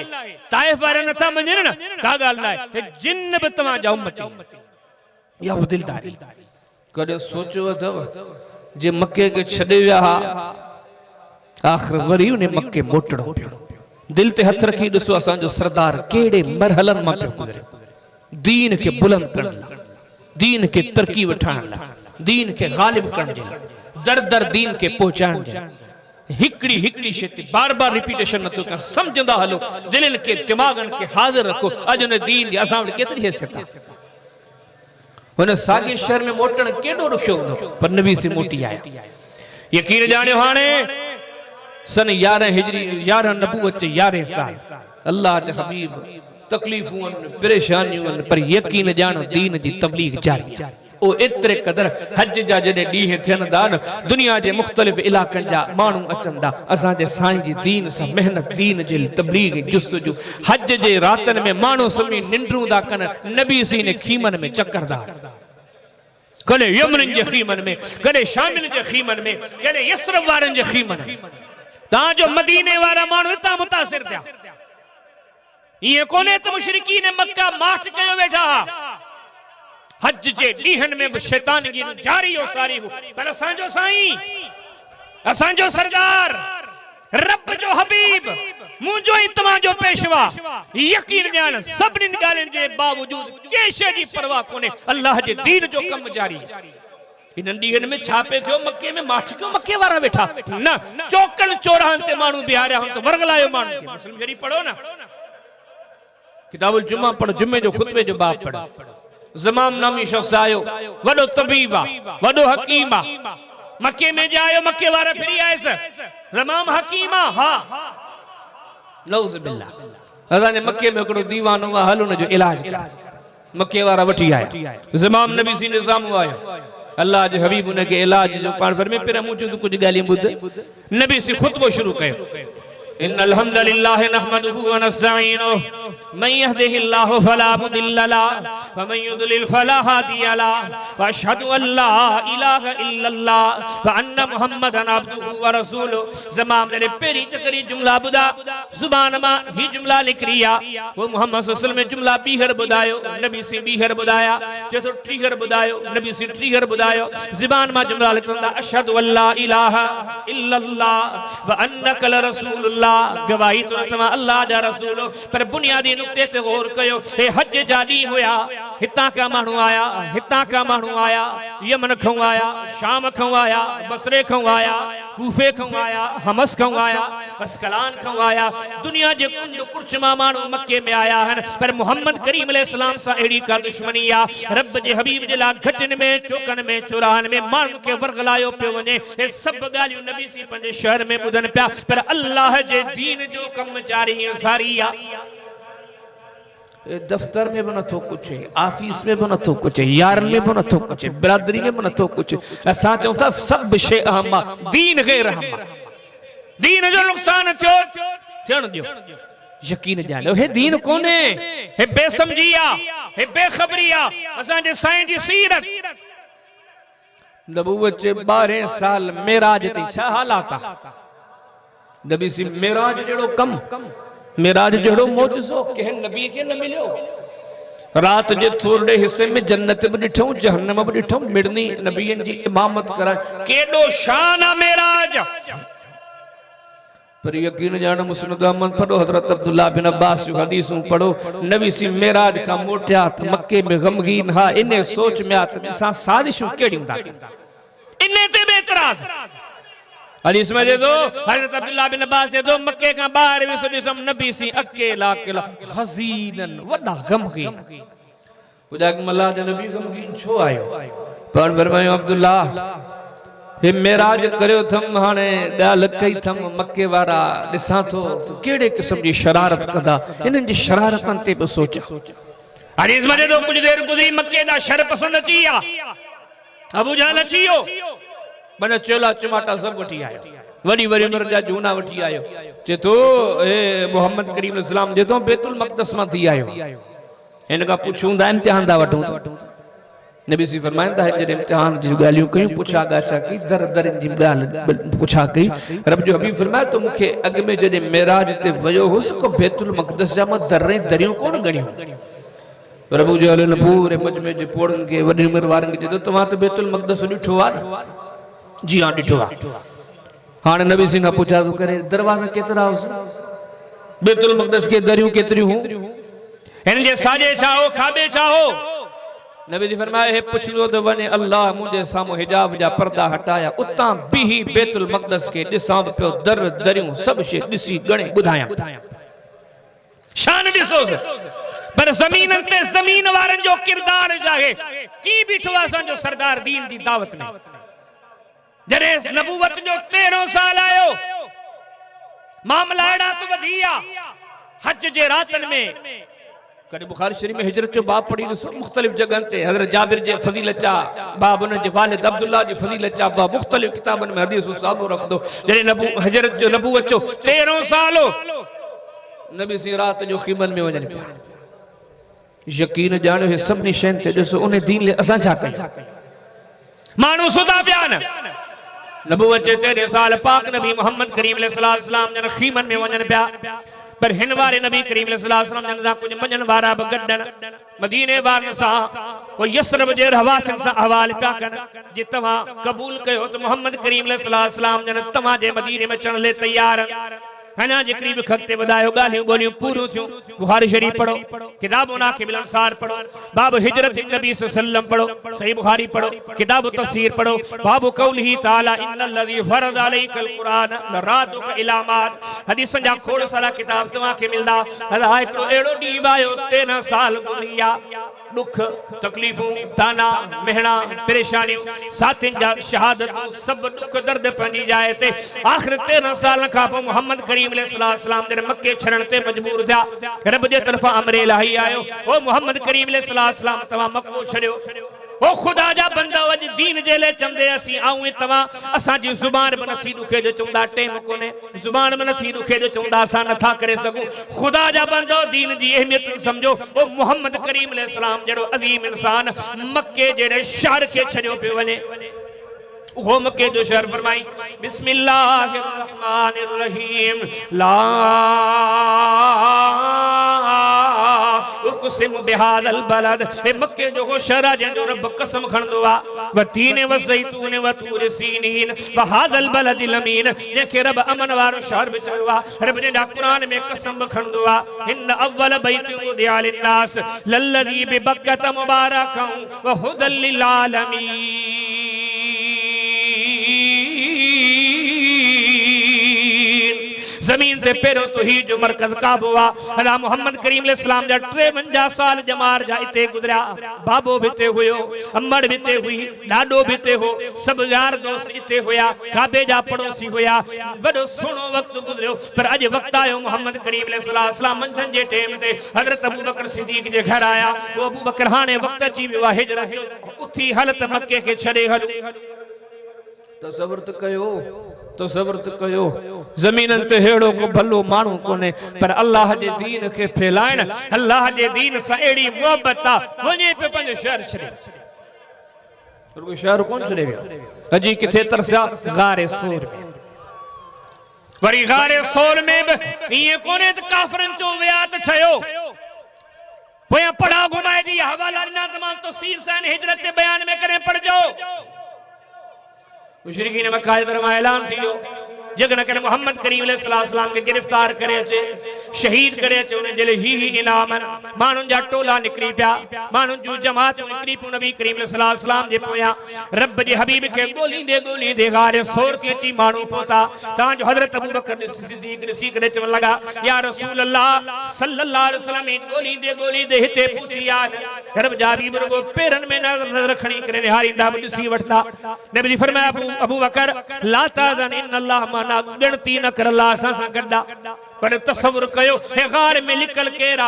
ताइफ वारा नथा मञन ना का गाल लाए जिन्न बि तवा जा उम्मती या दिलदारी कदे सोचो अथव जे मक्के के छडे विया आखिर वरी उन्हें मक्के मोटड़ो पियो दिल ते हथ रखी दसो असा जो सरदार केड़े मरहलन मा पियो गुजरे दीन के बुलंद करना दीन के तरक्की वठाना दीन के गालिब करने दर दर दीन के पहुंचाने हिकड़ी हिकड़ी शक्ति बार बार रिपीटेशन न तो कर समझंदा हलो दिलन के दिमागन के हाजिर रखो अज ने दीन जी असा केतरी हैसियत हुन सागे शहर में मोटण केडो रखियो पर नबी से मोटी आया यकीन जानियो हाने सन 11 हिजरी 11 नबूवत 11 साल अल्लाह के हबीब तकलीफों परेशानियों पर यकीन जानो दीन जी तबलीग जारी ओ इतरे कदर हज जा जडे डी थियन दान दुनिया जे मुख्तलिफ इलाकन जा मानू अचंदा असा जे साईं जी दीन सा मेहनत दीन जे तबलीग जुस्तजू हज जे रातन में मानू समी निंड्रू दा कन नबी सी ने खीमन में चक्करदार कने यमन जे खीमन में कने शामिल जे खीमन में कने यसरब वारन जे खीमन ता जो मदीने वारा मानू इता मुतासिर थिया ये कोने तो मुशरिकीन मक्का मार्च कयो वेठा हज जे ॾींहनि में भी शैतान की जारी हो सारी हो पर असांजो साईं असांजो सरदार रब जो हबीब मुंजो इतमा जो पेशवा यकीन ॼाण सभिनी ॻाल्हियुनि जे बावजूद कंहिं जी परवाह कोने अल्लाह जे दीन जो कम जारी इन ॾींहनि में छापे थियो मक्के में माठ क्यों मक्के वारा वेठा न चौकन चौराहन ते माण्हू बिहारिया हुन तो वरगलायो माण्हू मुस्लिम जड़ी पढ़ो ना किताबुल जुमा पढ़ जुमे जो खुतबे जो बाब पढ़ ज़माम नामी शख्स आयो वडो तबीबा वडो हकीमा मक्के में जायो मक्के वारा फिरी आए से ज़माम हकीमा हां नऊज़ बिल्लाह अदा ने मक्के में कोई दीवान हुआ हलो न जो इलाज कर मक्के वारा वठी आया ज़माम नबी सी निजाम आयो अल्लाह जे हबीब उन के इलाज जो पाण फरमे पे मुझे तो कुछ गालियां बुध नबी से खुतबो शुरू कयो इन्नल हम्दुलिल्लाह नहमदुहु व नस्तईनुहु मन यहदिहिल्लाहु फला मुदिल्ल लहु व मन युद्लिल फला हादिय लहु व अशहदु अल्ला इलाहा इल्लल्लाह व अन्न मुहम्मदन अब्दुहु व रसूलुहु जमाम ने पेरी चकरी जुमला बुदा जुबान मा ही जुमला निकरिया वो मोहम्मद सल्लल्लाहु अलैहि वसल्लम में जुमला बीहर बुदायो नबी से बीहर बुदाया जो ट्रिगर बुदायो नबी से ट्रिगर बुदायो जुबान मा जुमला निकरंदा अशहदु अल्ला इलाहा इल्लल्लाह व अन्नका रसूलुल्लाह गवाही तो तमा अल्लाह जा रसूल पर बुनियादी नुक्ते ते गौर कयो ए हज जादी होया हिता का मानू आया यमन खौ आया शाम खौ आया बसरे खौ आया कूफे खौ आया हमस खौ आया अस्कलान खौ आया दुनिया जे कुंड कुर्चमा मानू मक्के में आया है पर मोहम्मद करीम अलैहि सलाम सा एड़ी का दुश्मनी आ रब जे हबीब जे ला घटन में चौकन में चौराहन में मानू के वर्गलायो पे वने ए सब गालियों नबी सी पंजे शहर में बुधन पिया पर अल्लाह जे दीन जो कम जारी सारिया दफ्तर में बना तो कुछ है ऑफिस में बना तो कुछ है यार में बना तो कुछ है बिरादरी में बना तो कुछ ऐसा चौथा सब शे अहम दीन गैर अहम दीन जो नुकसान थियण दियो यकीन जानो हे दीन कोने हे बेसमझिया हे बेखबरिया असा जे साईं जी सीरत नबूवत जे 12 साल मेराज ते छा हालाता नबी सी मेराज जड़ो कम मेराज जड़ो मोजो के नबी के न मिलो रात जे थोड़े हिस्से में जन्नत भी डिठो जहन्नम भी डिठो मिड़नी नबीन जी इमामत करा केडो शान है मेराज पर यकीन जानो मुस्नद अहमद पढ़ो हजरत अब्दुल्ला बिन अब्बास जो हदीसों पढ़ो नबी सी मेराज का मोटिया मक्के में गमगीन हा इने सोच में आत सा साजिशों केड़ी हुंदा इने ते बेतराज हदीस में दो हजरत अब्दुल्ला बिन अब्बास से दो मक्के का बाहर विसम नबी सी अकेला अकेला हजीनन वडा गमगीन खुदा के मल्ला दे नबी गमगीन छो आयो पर फरमायो अब्दुल्ला हे मेराज करयो थम हाने गाल कई थम मक्के वारा दिसा तो केड़े किस्म जी शरारत कदा इनन जी शरारतन ते बि सोचा हदीस में दो कुछ देर गुजरी मक्के दा शर पसंद अचिया अबू जहल अचियो बने चोला चमाटा सब वठी आयो वडी वडी उम्र जा जूना वठी आयो जे तो ए मोहम्मद करीम अलैहि जे तो बैतुल मक़दस में थी आयो इनका पूछूंदा इम्तिहान दा वठूं नबी सी फरमाइंदा है जे इम्तिहान जी गालियों कयूं पुछा गाचा की दर दर जी गाल पुछा कई रब जो हबीब फरमाया तो मुखे अग में जे मेराज ते वयो हुस को बैतुल मक़दस जा म दरे दरियों कोन गणियो प्रभु जो अल पूरे मजमे जे पोड़न के वडी उम्र वारन के जे तमा तो बैतुल मक़दस डिठो आ जी हाँ डिठो हाँ नबी सिंह पूछा तो करे दरवाजा केतरा बैतुल मक़दस के दरियों केतरी हूं इन जे साजे चाहो खाबे चाहो नबी जी फरमाया है पूछ लो तो वने अल्लाह मुझे सामो हिजाब जा पर्दा हटाया उता भी बैतुल मक़दस के दिसा पे दर दरियों सब शे दिसी गणे बुधाया शान दिसो पर जमीन ते जमीन वारन जो किरदार जागे की बिठो असन जो सरदार दीन दी दावत में जरे नबूवत जो 13 साल आयो मामला एड़ा तो वधिया हज जे रातन में कदे बुखारी शरीफ में हिजरत जो बाब पढ़ी मुख्तलिफ जगह ते हजरत जाबिर जे फजीलत चा बाब उन जे वालिद अब्दुल्ला जी फजीलत चा बाब मुख्तलिफ किताबन में हदीस साहब रख दो जरे नबू हिजरत जो नबूवत जो 13 साल नबी सी रात जो खिमन में वजन पिया यकीन जानो है सब निशान ते जसो उन्हें दीन ले असा छा कई मानो सुदा बयान नबूवत जे 13 साल पाक नबी मोहम्मद करीम अलैहिस्सलाम जन खीमन में वजन पिया पर हिन वारे नबी करीम अलैहिस्सलाम जन सा कुछ मंजन वारा बगडन मदीने वारन सा वो यसरब जे हवासन सा हवाल पिया कन जे तवा कबूल कयो तो मोहम्मद करीम अलैहिस्सलाम जन तमा जे मदीने में चढ़न ले तैयार हना जे करीब खक्ते बदायो गालियों बोलियों पूरो थियो बुखारी शरीफ पढ़ो किताब मुनाकिब अंसार पढ़ो बाब हिजरत नबी सल्लल्लाहु पढ़ो सही बुखारी पढ़ो किताब तफसीर पढ़ो बाब कौलिही ताला इन्नल्लज़ी फरज़ अलैकल कुरान लरादुक इला माद हदीसन जा खोड़ सारा किताब तवा के मिलदा अल्लाह एकड़ो एड़ो डी आयो 13 साल गुज़रिया दुख तकलीफों ताना मेहना परेशानियों साथिन जा शहादत सब दुख दर्द पनी जाए थे आखिर 13 साल का मोहम्मद करीम अलैहिस्सलाम जरे मक्के छरण ते मजबूर था रब जे तरफा अमर इलाही आयो ओ मोहम्मद करीम अलैहिस्सलाम तवा मक्को छड़ियो ओ खुदा जा बंदा अज दीन जेले चंदे असी आऊं तवा असा जी जुबान में नथी दुखे जो चौंदा टेम कोने जुबान में नथी दुखे जो चौंदा असा नथा करे सकूं खुदा जा बंदो दीन जी अहमियत समझो ओ मोहम्मद करीम अलैहि सलाम जड़ो अजीम इंसान मक्के जेड़े शहर के छड़ियो पे वने वो मक्के जो शहर फरमाई बिस्मिल्लाहिर रहमानिर रहीम ला उक़सिम बिहादल बलद ए मक्के जो शहर जो रब कसम खंदवा व तीन व ज़ैतून व तूर सीनीन व हादल बलदिल अमीन जेके रब अमन वारो शहर बिचवा रब ने कुरान में कसम खंदवा इन अव्वल बैत उदिया लिन्नास लल्लज़ी बिबक्कत मुबारकन व हुदल लिल आलमीन जमीन से पेरो तो ही जो मरकज काबा अला मोहम्मद करीम अलैहि सलाम जा 53 साल जमार जा इते गुजरा बाबो बिते हुयो अम्मड़ बिते हुई डाडो बिते हो सब यार दोस्त इते होया काबे जा पड़ोसी होया वडो सुनो वक्त गुजरियो पर अज वक्त आयो मोहम्मद करीम अलैहि सलाम मंझन जे टाइम ते हजरत अबू बकर सिद्दीक जे घर आया वो अबू बकर हाने वक्त अची वियो हिजरत उथी हलत मक्के के छड़े हल तसव्वुर त कयो तो सब्र कयो जमीनन ते हेड़ो को भलो मानू कोने पर अल्लाह जे दीन के फैलाण अल्लाह जे दीन सा एड़ी मोहब्बत वने पे पंज शहर छड़े और वो शहर कौन छड़े अजी किथे तरसा गारे सूर वरी गारे सूर में ये कोने त काफरन चो व्यात ठयो पोया पढ़ा घुमाए दी हवाला ना तमाम तफसीर सन हिजरत के बयान में करे पढ़ जाओ मुशरिकीन मक्का तरफ ऐलान थियो जगन करे मोहम्मद करीम अलैहि सलाम के गिरफ्तार करे छे शहीद करे छे उन्हें जेले ही इनाम मानु जा टोला निकली पिया मानु जो जमात निकली पु नबी करीम अलैहि सलाम जे पोया रब जे हबीब के गोली दे गारे सोर के ची मानु पोता ता जो हजरत अबू बकर सिद्दीक रसी करे चवन लगा या रसूल अल्लाह सल्लल्लाहु अलैहि वसल्लम गोली दे हिते पूछी याद रब जा हबीब को पेरन में नजर रखनी करे निहारींदा बसी वठता नबी जी फरमाया अबू बकर ला ताज़न इन्नल्लाह माना गणती न कर अल्लाह सा गड्डा पर तसव्वुर कयो हे गार में निकल केरा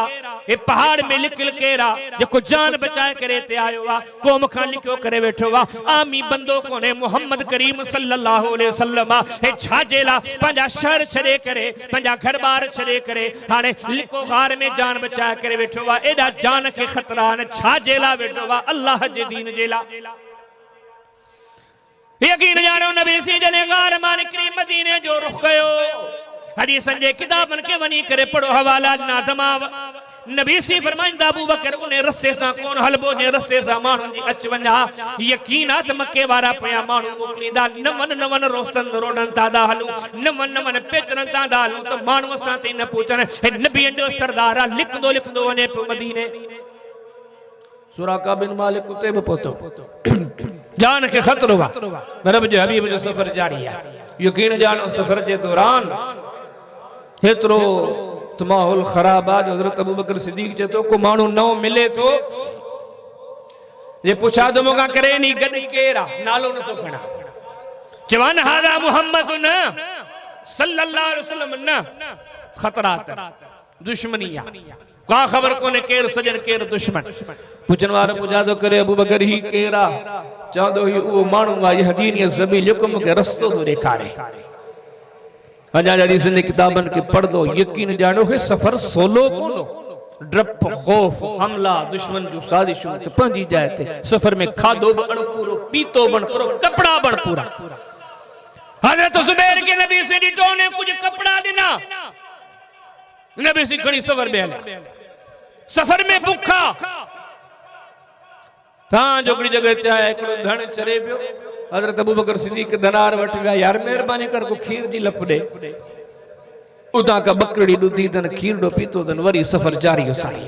हे पहाड़ में निकल केरा जेको जान बचाए करे ते आयो वा कोम खां लिखो करे बैठो वा आमी बंदो कोने मोहम्मद करीम सल्लल्लाहु अलैहि वसल्लम हे छाजेला पंजा शहर छड़े करे पंजा घर बार छड़े करे हाने लिखो गार में जान बचाए करे बैठो वा एडा जान के खतरा न छाजेला बैठो वा अल्लाह जे दीन जेला यकीन जानो नबी सी जने गार मान करीम मदीने जो रुख गयो हदीसन जे किताबन के वनी करे पढ़ो हवाला ना तमाम नबी सी फरमाइंदा अबू बकर उन्हें रस्से सा कौन हलबो जे रस्से सा मानु जी अच वंजा यकीनात मक्के वारा पया मानु मोकलीदा नवन रोस्तन रोडन तादा हलू नवन पेचरन तादा हलू तो मानु सा ते न पूछन नबी जो सरदार लिखदो वने मदीने सुराका बिन मालिक कुते पोतो जान के खतरो वा रब जे हबीब जो सफर जारी है यकीन जानो सफर के दौरान हेतरो तो माहौल खराब आ हजरत अबू बकर सिद्दीक जे तो को मानू नौ मिले तो ये पूछा तो मोगा करे नी गद केरा नालो न तो खणा जवान हादा मोहम्मद न सल्लल्लाहु अलैहि वसल्लम न खतरात दुश्मनिया का खबर कोने केर सजन केर दुश्मन पूछन वाला पूछा तो करे अबू बकर ही केरा चांदो ही वो मानू वा यहदीन ज़बील हुक्म के रस्तो तो देखारे अजा हदीस ने किताबन के पढ़ दो यकीन जानो है सफर सोलो कोलो ड्रप खौफ हमला दुश्मन जो साजिश तो पंजी जाए थे सफर में खादो बण पूरो पीतो बण पूरो कपड़ा बण पूरा हजरत जुबैर के नबी से डिटो ने कुछ कपड़ा देना नबी से घणी सफर बेहला सफर में भूखा ता जोगड़ी जगह चाहे को धन चरे पियो हजरत अबू बकर सिद्दीक दनार वठ गया यार मेहरबानी कर को खीर जी लपड़े उदा का बकड़ी दूधी तन खीर डो पीतो तन वरी सफर जारी हो सारी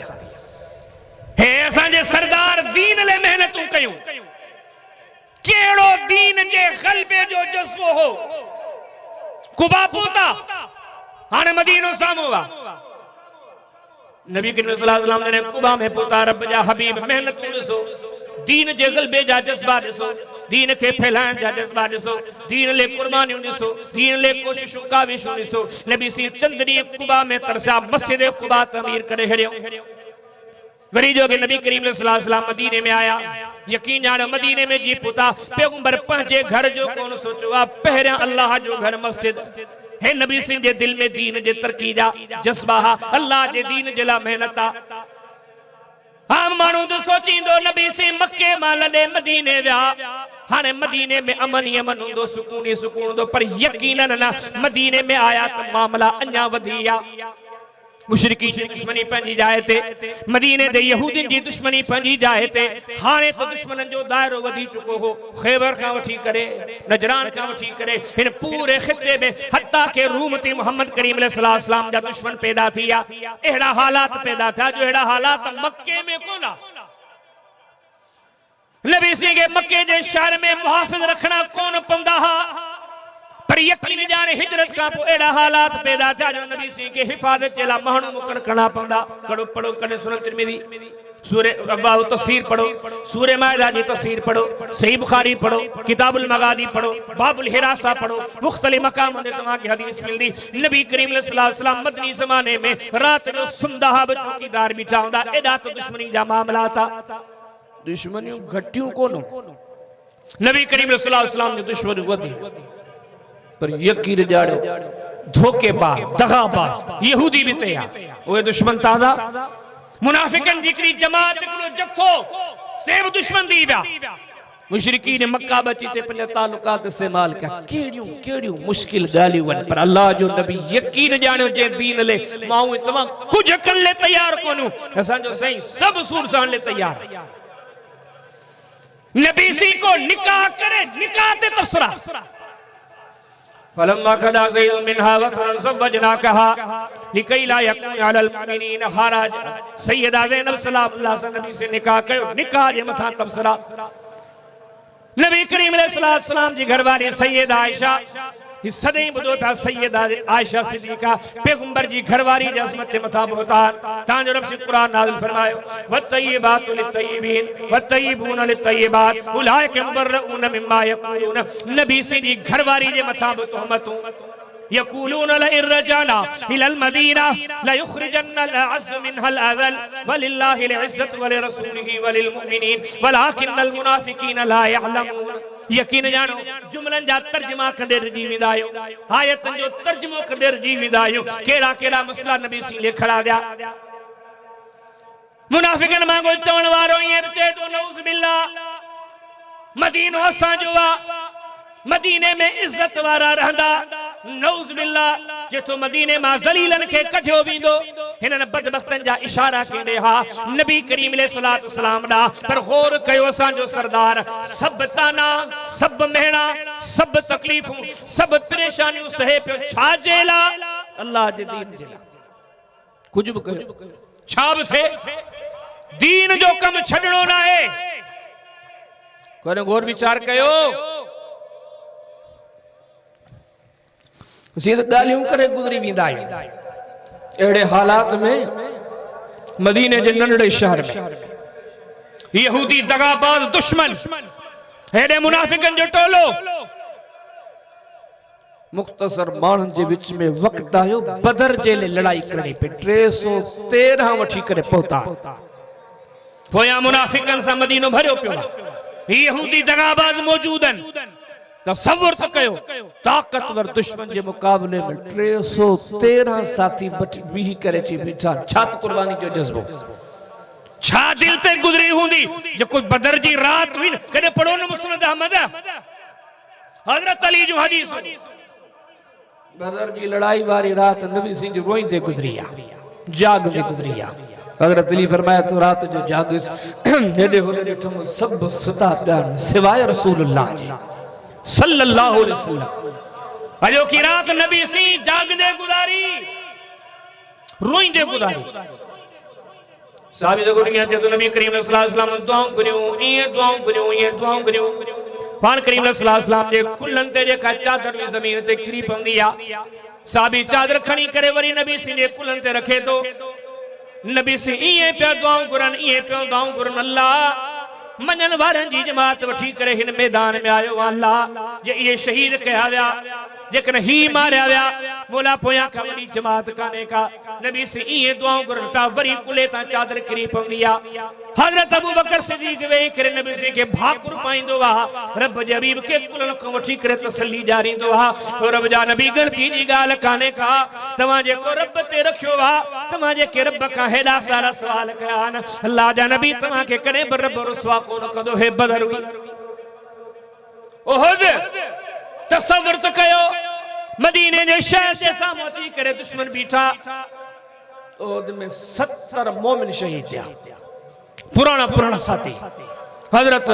हे असा जे सरदार दीन ले मेहनतू कयूं केड़ो दीन जे गलबे जो जज्बो हो कुबा पोता हाने मदीनो सामोवा नबी करीम सल्लल्लाहु अलैहि वसल्लम ने कुबा में पोता रब जा हबीब मेहनत ॾिसो दीन जे गलबे जा जज्बा ॾिसो दीन के फैलाइण जा जज्बा ॾिसो दीन ले कुर्बानियूं ॾिसो दीन ले कोशिशूं काविशूं ॾिसो नबी सी चंद ॾींहं कुबा में तरसा मस्जिद कुबा तमीर करे छॾियो वरी जो के नबी करीम सल्लल्लाहु अलैहि वसल्लम मदीने में आया, यकीन जानो मदीने में जी पुता पैगंबर पंहिंजे घर जो कोन सोचो आ, पहिरियां अल्लाह जो घर मस्जिद है। नबी सिंह जे दिल में दीन जे तरकी जा जज्बा हा, अल्लाह जे दीन जे ला मेहनत आ। आम मानू तो सोचींदो नबी सिंह मक्के मां लॾे मदीने विया, हाने मदीने में अमन ही अमन हूंदो, सुकून ही सुकून हूंदो, पर यकीनन न मदीने में आया तो मामला अञा वधी विया। मुशरिकीन जी दुश्मनी पंहिंजी जाइ ते, मदीने दे यहूदिन जी दुश्मनी पंहिंजी जाइ ते, हाणे तो दुश्मनन जो दायरो वधी चुको हो। खैबर खां वठी करे नजरान खां वठी करे इन पूरे खिते में हत्ता के रूम ते मोहम्मद करीम सल्लल्लाहु अलैहि वसल्लम जा दुश्मन पैदा थिया। एड़ा हालात पैदा था जो एड़ा हालात मक्के में कोना। नबी सिंह के मक्के जे शहर में मुहाफिज रखना कौन पवंदा हा, पर यकीन जाने हिजरत का एड़ा हालात पैदा था जो नबी सिंह के हिफाजत चला मानू मुकर करना पवंदा। कड़ो पढ़ो कने सुनन तिरमिज़ी सूरे अब्बाहु तफसीर पढ़ो, सूरे माइदा जी तफसीर पढ़ो, सही बुखारी पढ़ो, किताबुल मगादी पढ़ो, बाबुल हिरासा पढ़ो, मुख्तलिफ मकाम दे तमा की हदीस मिलदी। नबी करीम सल्लल्लाहु अलैहि वसल्लम मदनी जमाने में रात जो सुंदा हा चौकीदार बिठा हुंदा। एड़ा तो दुश्मनी जा मामला था, दुश्मनियों घटियों कोनो। नबी करीम सल्लल्लाहु अलैहि वसल्लम जी दुश्मनी वधी, पर यकीन जाड़ो धोखेबाज दगाबाज यहूदी भी तया ओए दुश्मन तादा मुनाफिकन जिकरी जमात को जखो सेब दुश्मन दी बया। मुशरिकीन मक्का बची ते पंज ताल्लुकात से माल का केड़ियों केड़ियों मुश्किल गालियों वन, पर अल्लाह जो नबी यकीन जानो जे दीन ले माऊ तमा कुछ कर ले तैयार कोनु, असा जो सही सब सूर सान ले तैयार। नबी सी को निकाह करे, निकाह ते तफसरा फलम्मा कदा ज़ैद मिनहा वतरन ज़व्वजनाकहा लिकै ला यकुन अलल मुमिनीन हरज। सैयदा ज़ैनब सल्लल्लाहु अलैहि वसल्लम नबी से निकाह कयो, निकाह जे मथा तबसरा। नबी करीम सल्लल्लाहु अलैहि वसल्लम जी घरवारी सैयदा आयशा सदैं बुधो था, सैयदा आयशा सिद्दीका पैगंबर जी घरवारी जे अज़मत मथा मोहतान तां जो रब से कुरान नाज़िल फरमायो वत्तय्यिबातु लित्तय्यिबीन वत्तय्यिबून लित्तय्यिबात उलाइका मुबर्रऊन मिम्मा यक़ूलून। नबी से जी घरवारी जे मथा तोहमतूं यक़ूलून लइन रजना इलल मदीना लयुखरिजन्ना अल-अज़्ज़ु मिनहल अज़ल वलिल्लाहिल इज़्ज़तु वलिरसूलिहि वलिलमुमिनीन वलाकिन्नल मुनाफिकीन ला यअलमून। यकीन जानो जुमलन जा तर्जुमा कंदे रजी विदायो, आयतन जो तर्जुमो कंदे रजी विदायो, केड़ा केड़ा मसला नबी सी ले खड़ा दिया। मुनाफिकन मांगो चवण वारो ये बचे तो नऊज़ बिल्लाह मदीनो असां जो आ, मदीने में इज्जत वारा रहंदा, नऊज़ बिल्लाह जेतो मदीने मां ज़लीलन के कढियो विंदो। हिनन बदबख्तन जा इशारा केंदे हा नबी करीम अलैहिस्सलातु वस्सलाम दा, पर गौर कयो असां जो सरदार सब ताना सब मेहना सब तकलीफूं सब परेशानियों सहे पियो छा जेला अल्लाह जे दीन जेला कुछ भी कयो छा भी थे दीन जो कम छडणो ना है। कोने गौर विचार कयो सीधे गालियों करे गुजरी विंदा एड़े हालात में मदीने जे नंढड़े शहर में यहूदी दगाबाज दुश्मन एड़े मुनाफिकन जो टोलो मुख्तसर मानन जे विच में वक्त आयो बदर जे ले लड़ाई करनी पे 313 वठी करे पहुता होया मुनाफिकन सा मदीनो भरियो पियो यहूदी दगाबाज मौजूदन। तसव्वुर तो कयो ताकतवर दुश्मन के मुकाबले में 313 साथी भी करे ची बिठा छात कुर्बानी जो जज्बो छा दिल ते गुजरी हुंदी जो कुछ बदर जी रात हुई कदे पढ़ो न मुस्नद अहमद हजरत अली जो हदीस बदर जी लड़ाई वाली रात नबी सिंह जो रोईंदे गुजरिया जाग से गुजरिया। हजरत अली फरमाया तो रात जो जाग हेडे होले ॾिठो सब सुता प्यार सिवाय रसूलुल्लाह जी सल्लल्लाहु अलैहि वसल्लम। अजो की रात नबी सी जागदे गुजारी रोईंदे गुजारी। साहबी जो गुरिया जो नबी करीम सल्लल्लाहु अलैहि वसल्लम दुआऊं करियो ये दुआऊं करियो ये दुआऊं करियो पान करीम सल्लल्लाहु अलैहि वसल्लम जे कुल्लन ते जे का चादर में जमीन ते किरी पवंदी आ साहबी चादर खणी करे वरी नबी सी जे कुल्लन ते रखे तो नबी सी ये पे दुआऊं करन ये पे दुआऊं करन अल्लाह मनन वारन जी जमात वठी करे हिन मैदान में आयो अल्लाह जे ये शहीद कया विया जेकन ही मारिया विया मोला पोया का वरी जमात काने का नबी से ये दुआओं कर पा वरी कुले ता चादर करी पवनिया हजरत अबू बकर सिद्दीक वे करे नबी से के भाकुर पाइंदो वा रब जे हबीब के कुल को वठी करे तसल्ली जारी दो वा और रब जा नबी गणती जी गाल काने का तवा जे को रब ते रखियो वा तवा जे के रब का हेडा सारा सवाल कयान अल्लाह जा नबी तवा के करे बर रब रुसवा कोन कदो है बदर हुई ओहद तसव्वुर तो कयो मदीने जे शहर जे सामने अची करे दुश्मन बीठा ओद में 70 मोमिन शहीद थिया पुराना पुराना साथी हजरत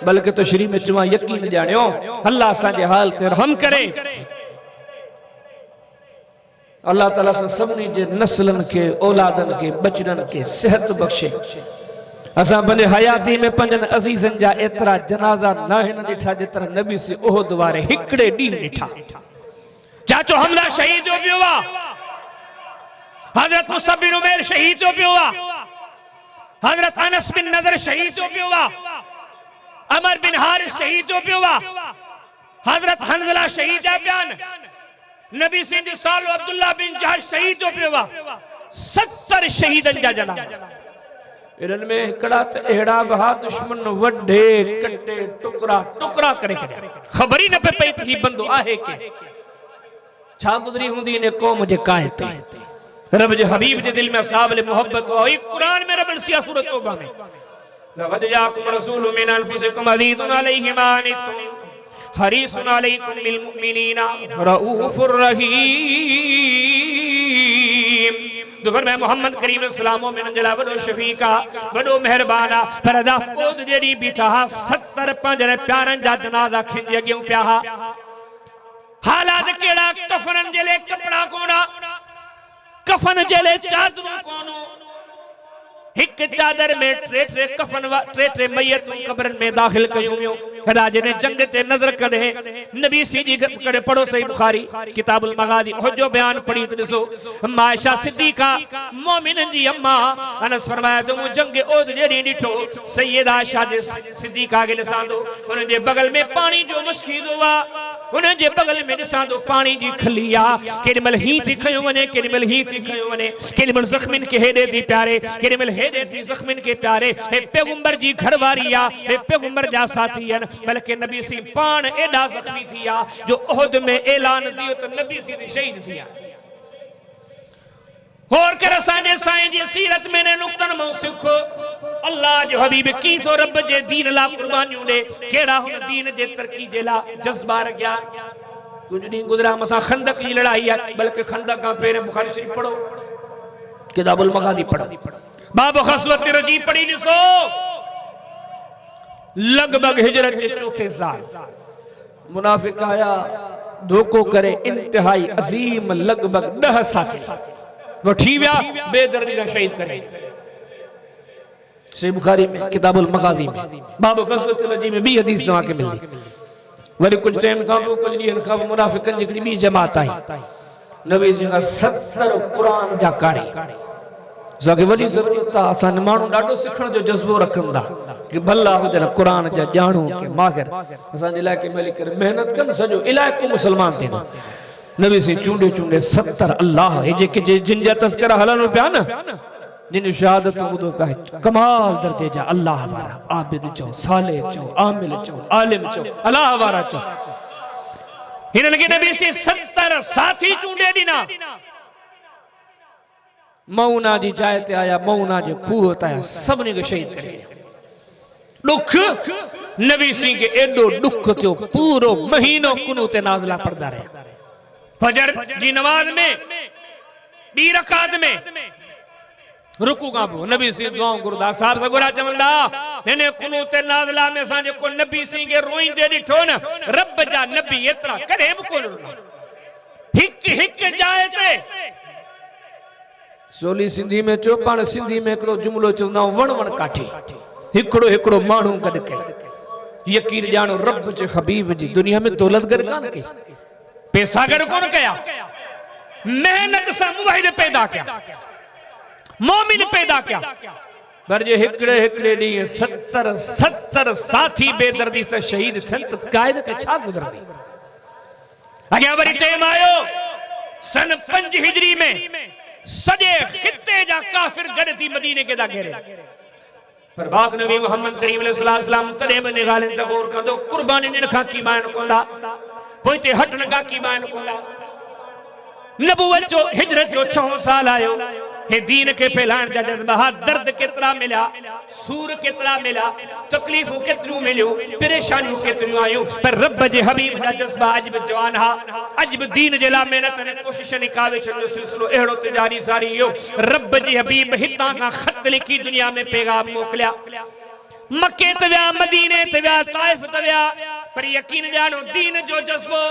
बल्कि तो श्री में चुमा यकीन जानियो अल्लाह असांजे हाल ते रहम करे अल्लाह ताला से सबनी जे नस्लन के औलादन के बचड़न के सेहत बख्शे असा भले हयाती में पंजन अजीजन जा एतरा जनाजा ना हिन दिठा जेतरा नबी से ओहद वारे हिकड़े डी दिठा चाचो हमला शहीद हो पियो हजरत मुसअब बिन उमैर शहीद हो पियो हजरत अनस बिन नदर शहीद हो पियो अमर बिन हारिस शहीद हो पियो हजरत हंजला शहीद है बयान नबी सिंह साल अब्दुल्ला बिन जहश शहीद हो पियो 70 शहीदन जा जना इरन में कड़ा त एड़ा बहा दुश्मन वड्डे कटे टुकड़ा टुकड़ा करे खबर ही न पे पई थी बंदो आहे के छा गुजरी हुंदी ने कौम जे कायते रब जे हबीब जे दिल में असहाब ले मोहब्बत हो कुरान में रब सिया सूरत तौबा में लक़द जाकुम रसूलुम मिन अनफुसिकुम अज़ीज़ुन अलैहि मा अनित्तुम हरीसुन अलैकुम बिल मुमिनीना रऊफुर रहीम दुगर में मोहम्मद करीम सलामो में नजला बड़ो शफीका बड़ो मेहरबाना परदा ओद जेडी बीठा 70 पंजरे प्यारन जा जनाजा खिंज गयो प्या हालात केड़ा कफन जेले कपड़ा कोना कफन जेले चादर कोनो हिक चादर में ट्रे कफन ट्रे मैयत कब्र में दाखिल कयो राजे ने जंग ते नजर करे नबी सीधी करे पढ़ो सही बुखारी किताबुल मगादी हो जो बयान पढ़ी तो दसो मायशा सिद्दीका मोमिनन जी अम्मा अनस फरमाया तो जंग ओद जेडी डिठो सैयदा आयशा सिद्दीका के लिसांदो उन जे बगल में पानी जो मस्जिद हुआ उन जे बगल में दिसांदो पानी जी खलिया केमल ही थी खयो वने केमल ही थी खयो वने केमल जख्मिन के हेडे थी प्यारे केमल हेडे थी जख्मिन के प्यारे हे पैगंबर जी घरवारिया हे पैगंबर जा साथीन बल्कि नबी सी पान एडा जख्मी थिया जो ओहद में ऐलान दियो तो नबी सी शहीद थिया और कर साजे साईं जी सीरत में ने नुक्तन मो सिखो अल्लाह जो हबीब की तो रब जे दीन ला कुर्बानियों दे केड़ा हुन दीन जे तरक्की जे ला जज्बा रखया कुछ दिन गुजरा मथा खंदक की लड़ाई है बल्कि खंदक का पहले बुखारी शरीफ पढ़ो किताबुल मगादी पढ़ो बाब खसवत रजी पढ़ी दिसो लगभग हिजरत के चौथे साल मुनाफिक आया धोखो करे इंतहाई अजीम लगभग 10 साथी वो ठीव्या बेदर्दी का शहीद करे सही बुखारी में किताबुल मगादी में बाब खसवत रजी में भी हदीस वहां के मिलती वरी कुछ टाइम का कुछ दिन का मुनाफिकन जी भी जमात आई नबी जी का 70 कुरान जा कारी जाके वडी जरूरत था असन मानू डाडो सिखण जो जज्बो रखंदा कि भला हुजन कुरान जा जाणो के माहिर असन इलाके में लिकर मेहनत कन सजो इलाको मुसलमान थे नबी से चूंडे चूंडे 70 अल्लाह हे जे के जिन जा तस्करा हलन पिया ना जिन शहादत उदो पे कमाल दर्जे जा अल्लाह वारा आबिद चो सालेह चो आमिल चो आलिम चो अल्लाह वारा चो हिनन के नबी से 70 साथी चूंडे दिना मौना जी जाए ते आया मौना जो खूह होता है सबने को शहीद करे दुख नबी सिंह के एडो दुख तो पूरो महीनों कुनूते नाज़िला पढ़दा रहे फजर जी नमाज में 2 रकात में रुकू का नबी सिंह दुआओं गुरदास साहब सगुरा चवंदा ने कुनूते नाज़िला में सा को नबी सिंह के रोइंदे दिठो न रब जा नबी एतरा करे को हिक हिक जाए ते सोली सिंधी में चो पान सिंधी में एकड़ो जुमलो चवंदा वण वण काठी हिकड़ो हिकड़ो मानू गड के यकीन जानो रब जे हबीब जी दुनिया में दौलत गड कान के पैसा गड कोन कया मेहनत से मुवाहिद पैदा किया मोमिन पैदा किया पर जे हिकड़े हिकड़े दी 70 साथी बेदर्दी से शहीद छन त कायद के छा गुजरदी अॻियां वरी टेम आयो सन 5 हिजरी में सॼे खिते जा काफ़िर गॾ थी मदीने के दा घेरे पर बाग नबी मोहम्मद करीम अलैहि सलाम तॾहिं बि निगाहनि ते गौर कंदो कुर्बानी ॾियण खां की माइण कोंदा पोइ ते हटण खां की माइण कोंदा नबूवत जो हिजरत जो 6 साल आयो हे दीन के फैलाइण जा जज्बा दर्द केतरा मिला सूर केतरा मिला तकलीफूं केतरियूं मिलियूं परेशानियूं केतरियूं आयूं पर रब जे हबीब जा जज्बा अज भी जवान हा अज भी दीन जे ला मेहनत ने कोशिश ने काविशन जो सिलसिलो एड़ो ते जारी सारी यो रब जे हबीब हितां का खत लिखी दुनिया में पैगाम मोकलिया मक्के ते विया मदीने ते विया ताइफ ते विया पर यकीन जानो दीन जो जज्बो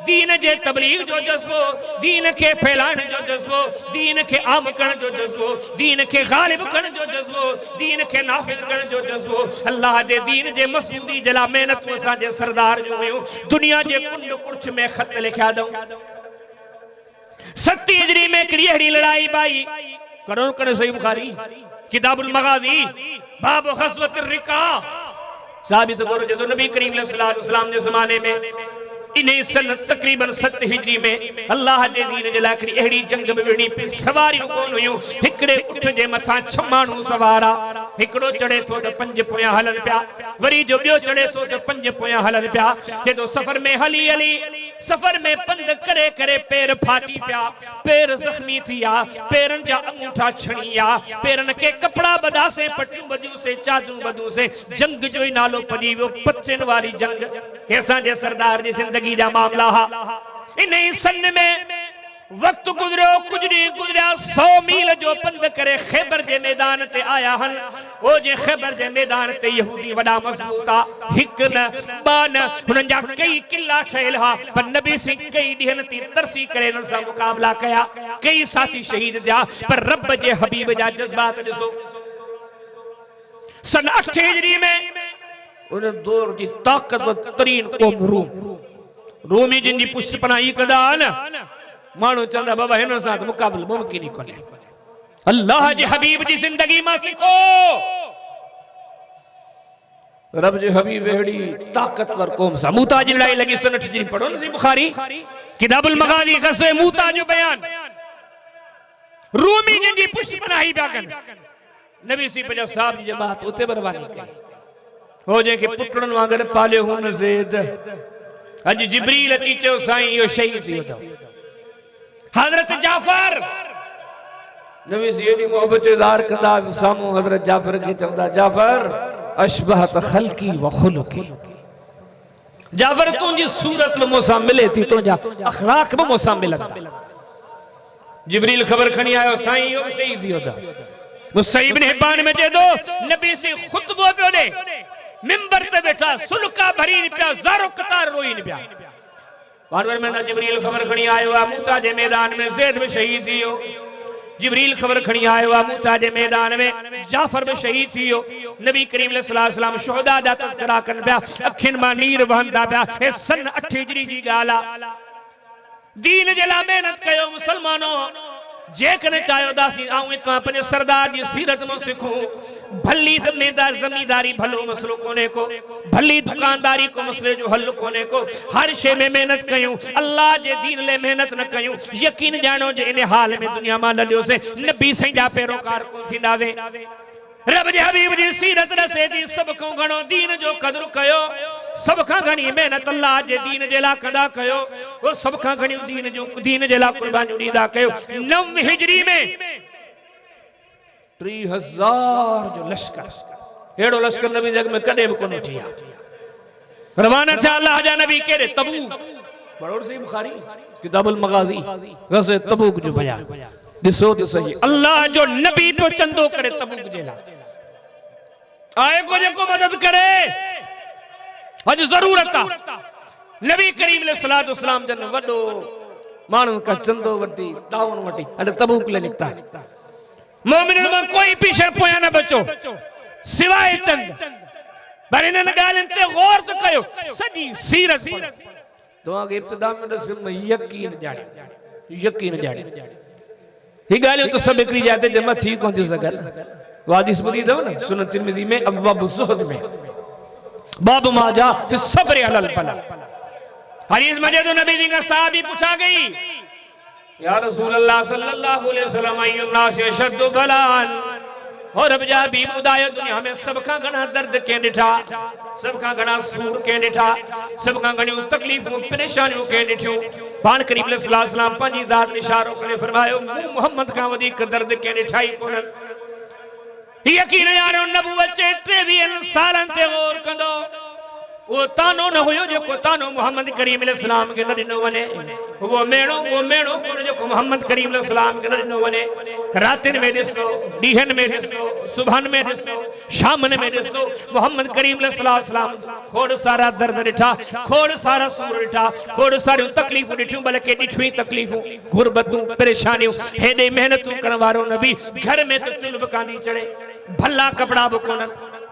दीन जे तबलीग जो जज्बो दीन के फैलाने जो जज्बो दीन के आम करण जो जज्बो दीन के गालिब करण जो जज्बो दीन के नाफिज करण जो जज्बो अल्लाह जे दीन जे मसूदी जला मेहनत में सा जे सरदार जो हुयो दुनिया जे कुंड कुर्च में खत लिखा दो 7 हिजरी में कड़ी लड़ाई बाई करो करे सही बुखारी किताबुल मगाजी बाब ग़ज़वत रिका साबित करो जो नबी करीम अलैहि सलाम के जमाने में इन्हीं सन तकरीबन 7 हिजरी में अल्लाह जे दीन जे लाकड़ी एड़ी जंग में विणी पे सवारियों कोन हुयूं हिकड़े उठ जे मथा 6 माण्हू सवारा हिकड़ो चढ़े तो 5 पोया हलन पिया वरी जो बियो चढ़े तो 5 पोया हलन पिया जेदो सफर में हली हली सफर में पंध करे करे पैर फाटी पिया पैर जख्मी थिया पैरन जा अंगूठा छणिया पैरन के कपड़ा बदा से पटियूं बदियूं से चादू बदू से जंग जो ही नालो पड़ी वो पचन वाली जंग ऐसा जे सरदार जी जिंदगी जा मामला हा इन्हीं सन में वक्त गुजरो कुछ नहीं गुजरिया 100 मील जो पंध करे खैबर जे मैदान ते आया हन ओ जे खैबर जे मैदान ते यहूदी वडा मजबूता हिक न बान हुनन जा कई किला छेल हा पर नबी सिंह कई दिहन ती तरसी करे न सा मुकाबला कया कई साथी शहीद जा पर रब जे हबीब जा जज्बात दिसो सन 8 हिजरी में उन दौर की ताकतवर तरीन कौम रोमी जिन जी पुष्पनाई कदा न मानो चंदा बाबा हिन साथ मुकाबल मुमकिन ही कोने अल्लाह जे हबीब जी जिंदगी में सीखो रब जे हबीब एड़ी ताकतवर कौम सा मूता जी लड़ाई लगी सन 8 हिजरी पढ़ो न सही बुखारी किताबुल मगाजी ग़ज़वे मूता जो बयान रोमी जिन जी पुष्पनाई बागन नबी सी पजा साहब जी जमात उते बरवानी कई हो जे के पुटड़न वांगर पालियो हुन ज़ैद अज जिब्रील अची चयो साईं यो शहीद थियो तो हजरत जाफर नबी सी एडी मोहब्बत इज़हार कंदा सामू हजरत जाफर के चवंदा जाफर अशबहत खल्की व खुलुकी जाफर तुंजी सूरत में मोसा मिले थी तुंजा अखलाक में मोसा मिलंदा जिब्रील खबर खणी आयो साईं यो शहीद थियो तो मुसैब ने हिब्बान में दे दो नबी से खुतबो पियो दे मिंबर ते बैठा सुलका भरी पिया ज़ारो कतार रोइन पिया वारवर में जिब्रील खबर खणी आयो आ मूता जे मैदान में ज़ैद भी शहीद थियो जिब्रील खबर खणी आयो आ मूता जे मैदान में जाफर भी शहीद थियो नबी करीम अलैहि सलाम शुहदा दा तज़किरा कन पिया अखिन मां नीर वहंदा पिया ए सन 8 हिजरी जी गाला दीन जे ला मेहनत कयो मुसलमानो जेकने चायो दासी आऊं इतना अपने सरदार जी सीरत में सिखूं भली जमींदारी भलो मसलो कोने को भली दुकानदारी को मसले जो हल कोने को हर शे में मेहनत कयूं अल्लाह जे दीन ले मेहनत न कयूं यकीन जानो जे इन हाल में दुनिया में ललियो से नबी सैया पैरोकार को थींदा वे रब जे हबीब जी सीरत रसे दी सब को घणो दीन जो कदर कयो सब का घणी मेहनत अल्लाह जे दीन जे ला कदा कयो वो सब का घणी दीन जे ला कुर्बानी उडीदा कयो 9 हिजरी में 3000 जो लश्कर एड़ो लश्कर नबी जग में कदे भी कोन थिया रवाना था अल्लाह जा नबी केरे तबूक बड़ो सही बुखारी किताबुल मगाजी ग़ज़वे तबूक जो बयान दिसो तो सही अल्लाह जो नबी पे चंदो करे तबूक जेला आए को जे को मदद करे अज जरूरत नबी करीम अलैहि सलाम जन वडो मानन का चंदो वटी ताउन वटी अरे तबूक ले निकता मोमिनन में कोई पीछे पोया न बचो सिवाय चंद पर इन गालन ते गौर तो कयो सजी सीरत तो आगे इब्तिदा में दसम यकीन जाने ही गालियों तो सब एकरी जाते जमा थी कौन सी सगर वादिस बुदी दो ना सुनन तिरमिज़ी में अब्वाब ज़ुहद में बाब माजा फिर सब्र अलल बला हदीस में जो नबी जी का साहबी पूछा गई या रसूल अल्लाह सल्लल्लाहु अलैहि वसल्लम अय्युन नास अशद्दु बलान और अब जा भी बुधायो दुनिया में सबका घना दर्द के डिठा सबका घना सूर के डिठा सबका घणी तकलीफूं परेशानियों के डिठियूं पान करीम सल्लल्लाहु अलैहि वसल्लम पंजी दात इशारो करे फरमायो मोहम्मद का वधीक दर्द के डिठाई कोन यकीन यारो नबुवत 23 सालन ते गौर कंदो वो तानो न हुयो जो को तानो मोहम्मद करीम अलैहि सलाम के न ॾिनो वने वो मेणो कोन जो मोहम्मद करीम अलैहि सलाम के न ॾिनो वने रातिन में ॾिसो ॾींहनि में ॾिसो सुबहन में ॾिसो शामन में ॾिसो मोहम्मद करीम अलैहि सलाम खोड़ सारा दर्द ॾिठा खोड़ सारा सूर ॾिठा खोड़ सारी तकलीफूं ॾिठियूं बल्कि ॾिठियूं तकलीफूं गुरबतूं परेशानियूं हेॾे मेहनतूं करण वारो नबी घर में तो चुल्ह कांदी चढ़े भला कपड़ा भी कोन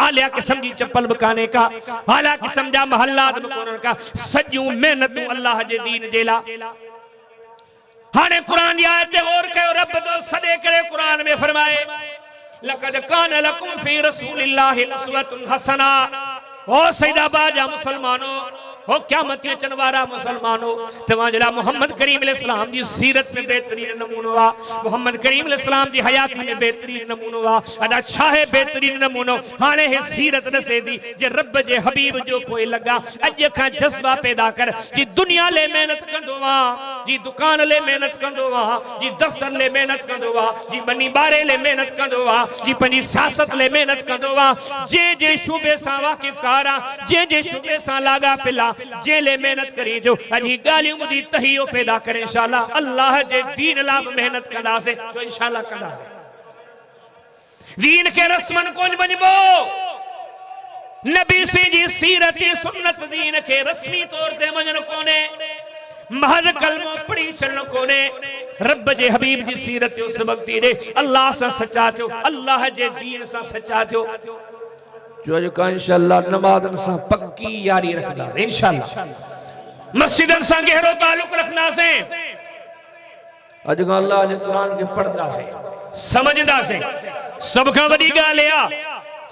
आलिया किस्म की चप्पल बकाने का आला किस्म जा महल्लात बकोन का सजू मेहनतू अल्लाह जे दीन जेला हाने कुरान की आयत गौर कयो रब तो सदे करे कुरान में फरमाए लक़द कान लकुम फी रसूलिल्लाहि उसवतुन हसना ओ सैयदा बाजा मुसलमानो ओ क़यामत अचण वारा मुसलमानो तवां जड़ा मोहम्मद करीम अलैहि सलाम जी सीरत में बेहतरीन नमूनो आ मोहम्मद करीम अलैहि सलाम जी हयाती में बेहतरीन नमूनो आ अदा छा है बेहतरीन नमूनो हाने है सीरत दसे दी जे रब जे हबीब जो पोए लगा अज का जज्बा पैदा कर जी दुनिया ले मेहनत कंदो वा जी दुकान ले मेहनत कंदो वा जी दफ्तर ले मेहनत कंदो वा जी बनी बारे ले मेहनत कंदो वा जी पंजी सियासत ले मेहनत कंदो वा जे शूबे सा वाकिफ कारा जे शूबे सा लागा पिला जेले मेहनत करी जो अजी गालियों मुदी तहियो पैदा करे इंशाल्लाह अल्लाह जे दीन लाभ मेहनत कदा से तो इंशाल्लाह कदा से दीन के रस्मन कोन बनबो नबी से जी सीरत सुन्नत दीन के रस्मी तौर ते मजन कोने महज कलमो पढ़ी चलनो कोने रब जे हबीब जी सीरत उस वक्ति दे अल्लाह सा सच्चा थियो अल्लाह जे दीन सा सच्चा थियो जो का इंशाल्लाह नमाज़न सा पक्की यारी रखदा इंशाल्लाह मस्जिदन सा गहरो ताल्लुक रखना से अज अल्लाह जे कुरान के पढ़दा से समझदा से सब का बड़ी गाल है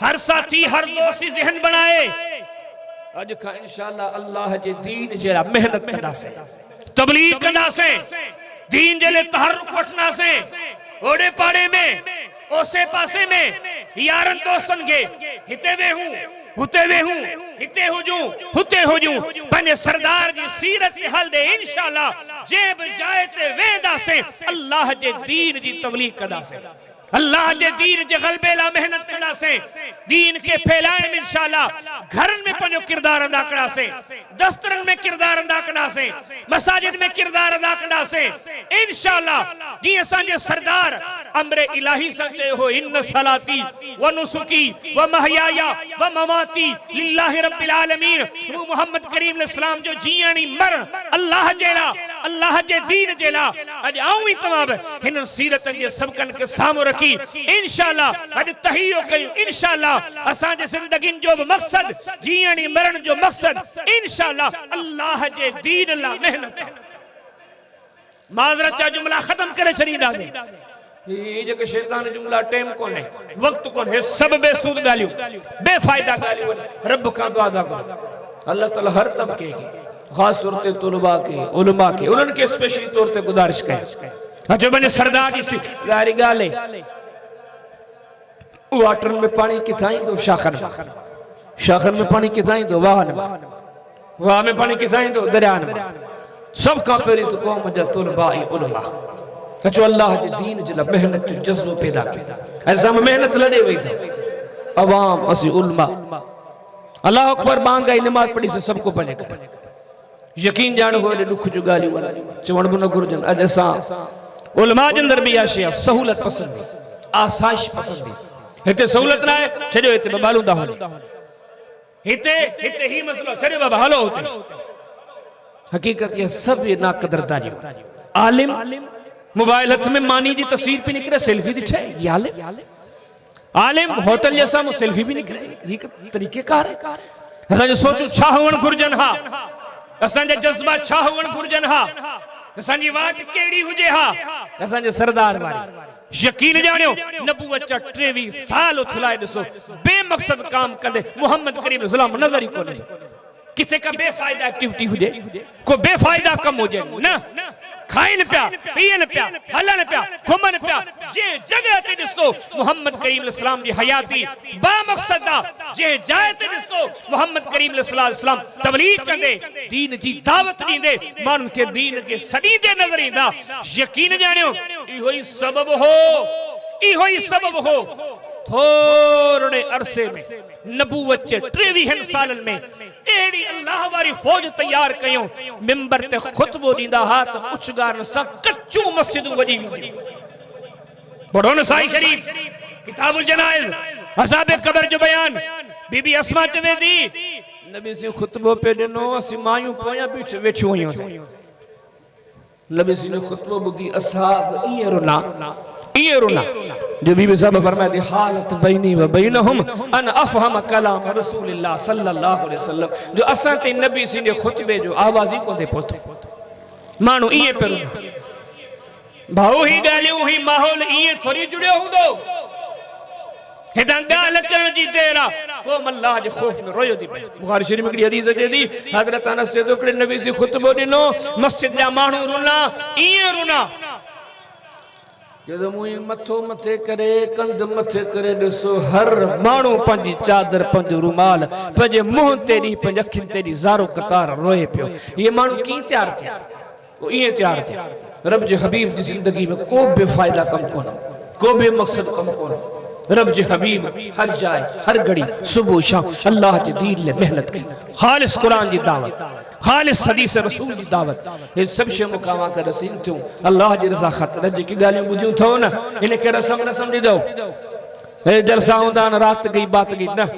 हर साथी हर दोस्ती जहन बनाए अज का इंशाल्लाह अल्लाह जे दीन जेड़ा मेहनत करदा से तबलीग करदा से दीन जे ले तहर्रुक वठना से ओड़े पाड़े में ओसे पासे में यारन दोस्तन के हिते वे हूं हुते वे हूं हिते हुजूं हुते हुजूं बने सरदार जी सीरत हल दे इंशाल्लाह जेब जाए ते वेदा से अल्लाह जे दीन जी तबलीग कदा से अल्लाह जे दीन जे गलबे ला मेहनत कदा से दीन के फैलाने में इंशाल्लाह घरन में पंजो किरदार अदा कदा से दफ्तरन में किरदार अदा कदा से मसाजिद में किरदार अदा कदा से इंशाल्लाह जी असांजे सरदार अमरे इलाही सचे हो इन सलाती व नुसुकी व महयाया व ममाती लिल्लाहि रब्बिल आलमीन मोहम्मद करीम अलैहिस्सलाम जो जियानी मर अल्लाह जेला अल्लाह जे दीन जेला अज आऊं ही तमाम इन सीरतन जे सबकन के सामो रखी इंशाल्लाह अज तहियो कयो इंशाल्लाह असा जे जिंदगीन जो मकसद जियानी मरण जो मकसद इंशाल्लाह अल्लाह जे दीन ला मेहनत माजरत चा जुमला खत्म करे छरीदा दे ये जो शैतान जुमला टाइम कोने वक्त कोने सब बेसूद गालियों बेफायदा गालियों रब का दुआ को अल्लाह ताला हर तबके की खास तौर पे तुलबा के उलमा के उनके स्पेशली तौर पे गुजारिश करे जो मैंने सरदार जी यारी गाले वाटर में पानी किथाई तो शाखर में पानी किथाई तो वाह में पानी किथाई तो दरिया में सब का पेरी तो कौम जा तुलबा उलमा जो अल्लाह के दीन जला मेहनत जो जज्बो पैदा किया ऐसा मेहनत लड़े हुई था अवाम असी उलमा अल्लाह अकबर बांग गई नमाज पढ़ी से सबको पढ़े यकीन जान हो दुख जो गाली वाला चवण बुन गुरजन अज असा उलमा जे अंदर भी आशिया सहूलत पसंद आसाइश पसंद हिते सहूलत ना है छड़ो हिते बबालू दा हो हिते हिते ही मसलो छड़ो बाबा हलो होते हकीकत ये सब ये ना कदरदारी आलिम मोबाइल हाथ में मानी जी तस्वीर पे निकले सेल्फी दिखे ये आलिम होटल जैसा मु सेल्फी भी निकले ये तरीके कार है जो सोचो छा होवन गुरजन हा असन जे जज्बा छा होवन गुरजन हा असन जी वाट केड़ी हुजे हा असन जे सरदार वारी यकीन जानियो नबूवत 23 साल उथलाए दसो बेमकसद काम कंदे मोहम्मद करीम सल्लल्लाहु अलैहि वसल्लम नजर ही कोने किसी का बेफायदा एक्टिविटी हुजे, को बेफायदा कम हुजे न, खाइन पिया पीन पिया हलन पिया घुमन पिया जे जगह ते ॾिसो मोहम्मद करीम इस्लाम जी हयाती बा मक़सद जे जाए ते ॾिसो मोहम्मद करीम इस्लाम तबलीग कंदे दीन जी दावत ॾींदे माण्हुनि खे दीन खे सॾींदे नज़र ईंदा। यकीन ॼाणियो इहो ई सबब हो, इहो ई सबब हो थोड़े अरसे में नबूवत के 23 सालन में एड़ी अल्लाह वारी फौज तैयार कयो मिंबर ते खुतबो दींदा हाथ उछगार सा कच्चू मस्जिद वजी पढ़ो न साईं शरीफ किताबुल जनाइज अज़ाब कब्र जो बयान बीबी अस्मा चवे दी नबी से खुतबो पे दिनो असि मायूं पोया बीच वेठियो आहियूं। नबी से ने खुतबो बुधी असहाब ये रुना जो बीबी साहब फरमाती हालत बैनी व बैनहुम अन अफहम कलाम रसूलुल्लाह सल्लल्लाहु अलैहि वसल्लम जो असा ते नबी सी ने खुतबे जो आवाज ही कोते पहुतो मानो ये पर भाऊ ही गालियों ही माहौल ये थोड़ी जुड़ियो हुंदो हेदा गाल करण जी तेरा को अल्लाह जे खौफ में रोयो दी। बुखारी शरीफ में हदीस अचे दी हजरत अनस से दोकड़े नबी सी खुतबो दिनो मस्जिद जा मानू रुना ये रुना जदों मुई मथो मथे करे कंध मथे करे ॾिसो हर माण्हू पंहिंजी चादर पंहिंजो रुमाल पंहिंजे मुंह ते ॾी पंहिंजे अखियुनि ते ॾी ज़ारो कतार रोए पियो। ये माण्हू कीअं तैयार थिया, वो ईअं तैयार थिया रब जे हबीब जी जिंदगी में को बि फ़ाइदा कम कोन, को बि मक़सद कम कोन। रब जे हबीब हर जाए हर घड़ी सुबह शाम अल्लाह जे दीन ले मेहनत की, खालिस कुरान जी दावत, खालिस हदीस रसूल जी दावत, ये सब शे मुकामा कर रसीन थियो अल्लाह जी रज़ा ख़ातिर जेकी ॻाल्हियूं ॿुधियूं थो न इन खे रसम न सम्झिजो हे जलसा हूंदा न रात गई बात गई न,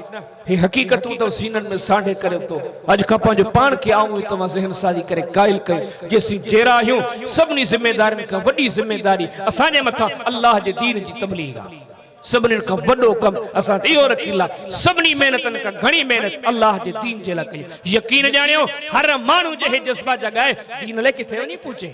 हे हकीकतूं तो सीनन में सांढे करे तो अज का पंहिंजो पाण खे आऊं तमा ज़हन साजी करे कायल कई जेसी जेरा आहियूं सभिनी ज़िम्मेदारियुनि खां वॾी ज़िम्मेदारी असांजे मथां अल्लाह जे दीन जी तबलीग आहे। सभिनी खां वॾो कम असां इहो रखीला सभिनी मेहनतनि खां घणी मेहनत अल्लाह जे दीन जे लाइ कई। यकीन ॼाणियो हर माण्हू जे जज़्बा जॻाए दीन लाइ किथे वञी पहुचे।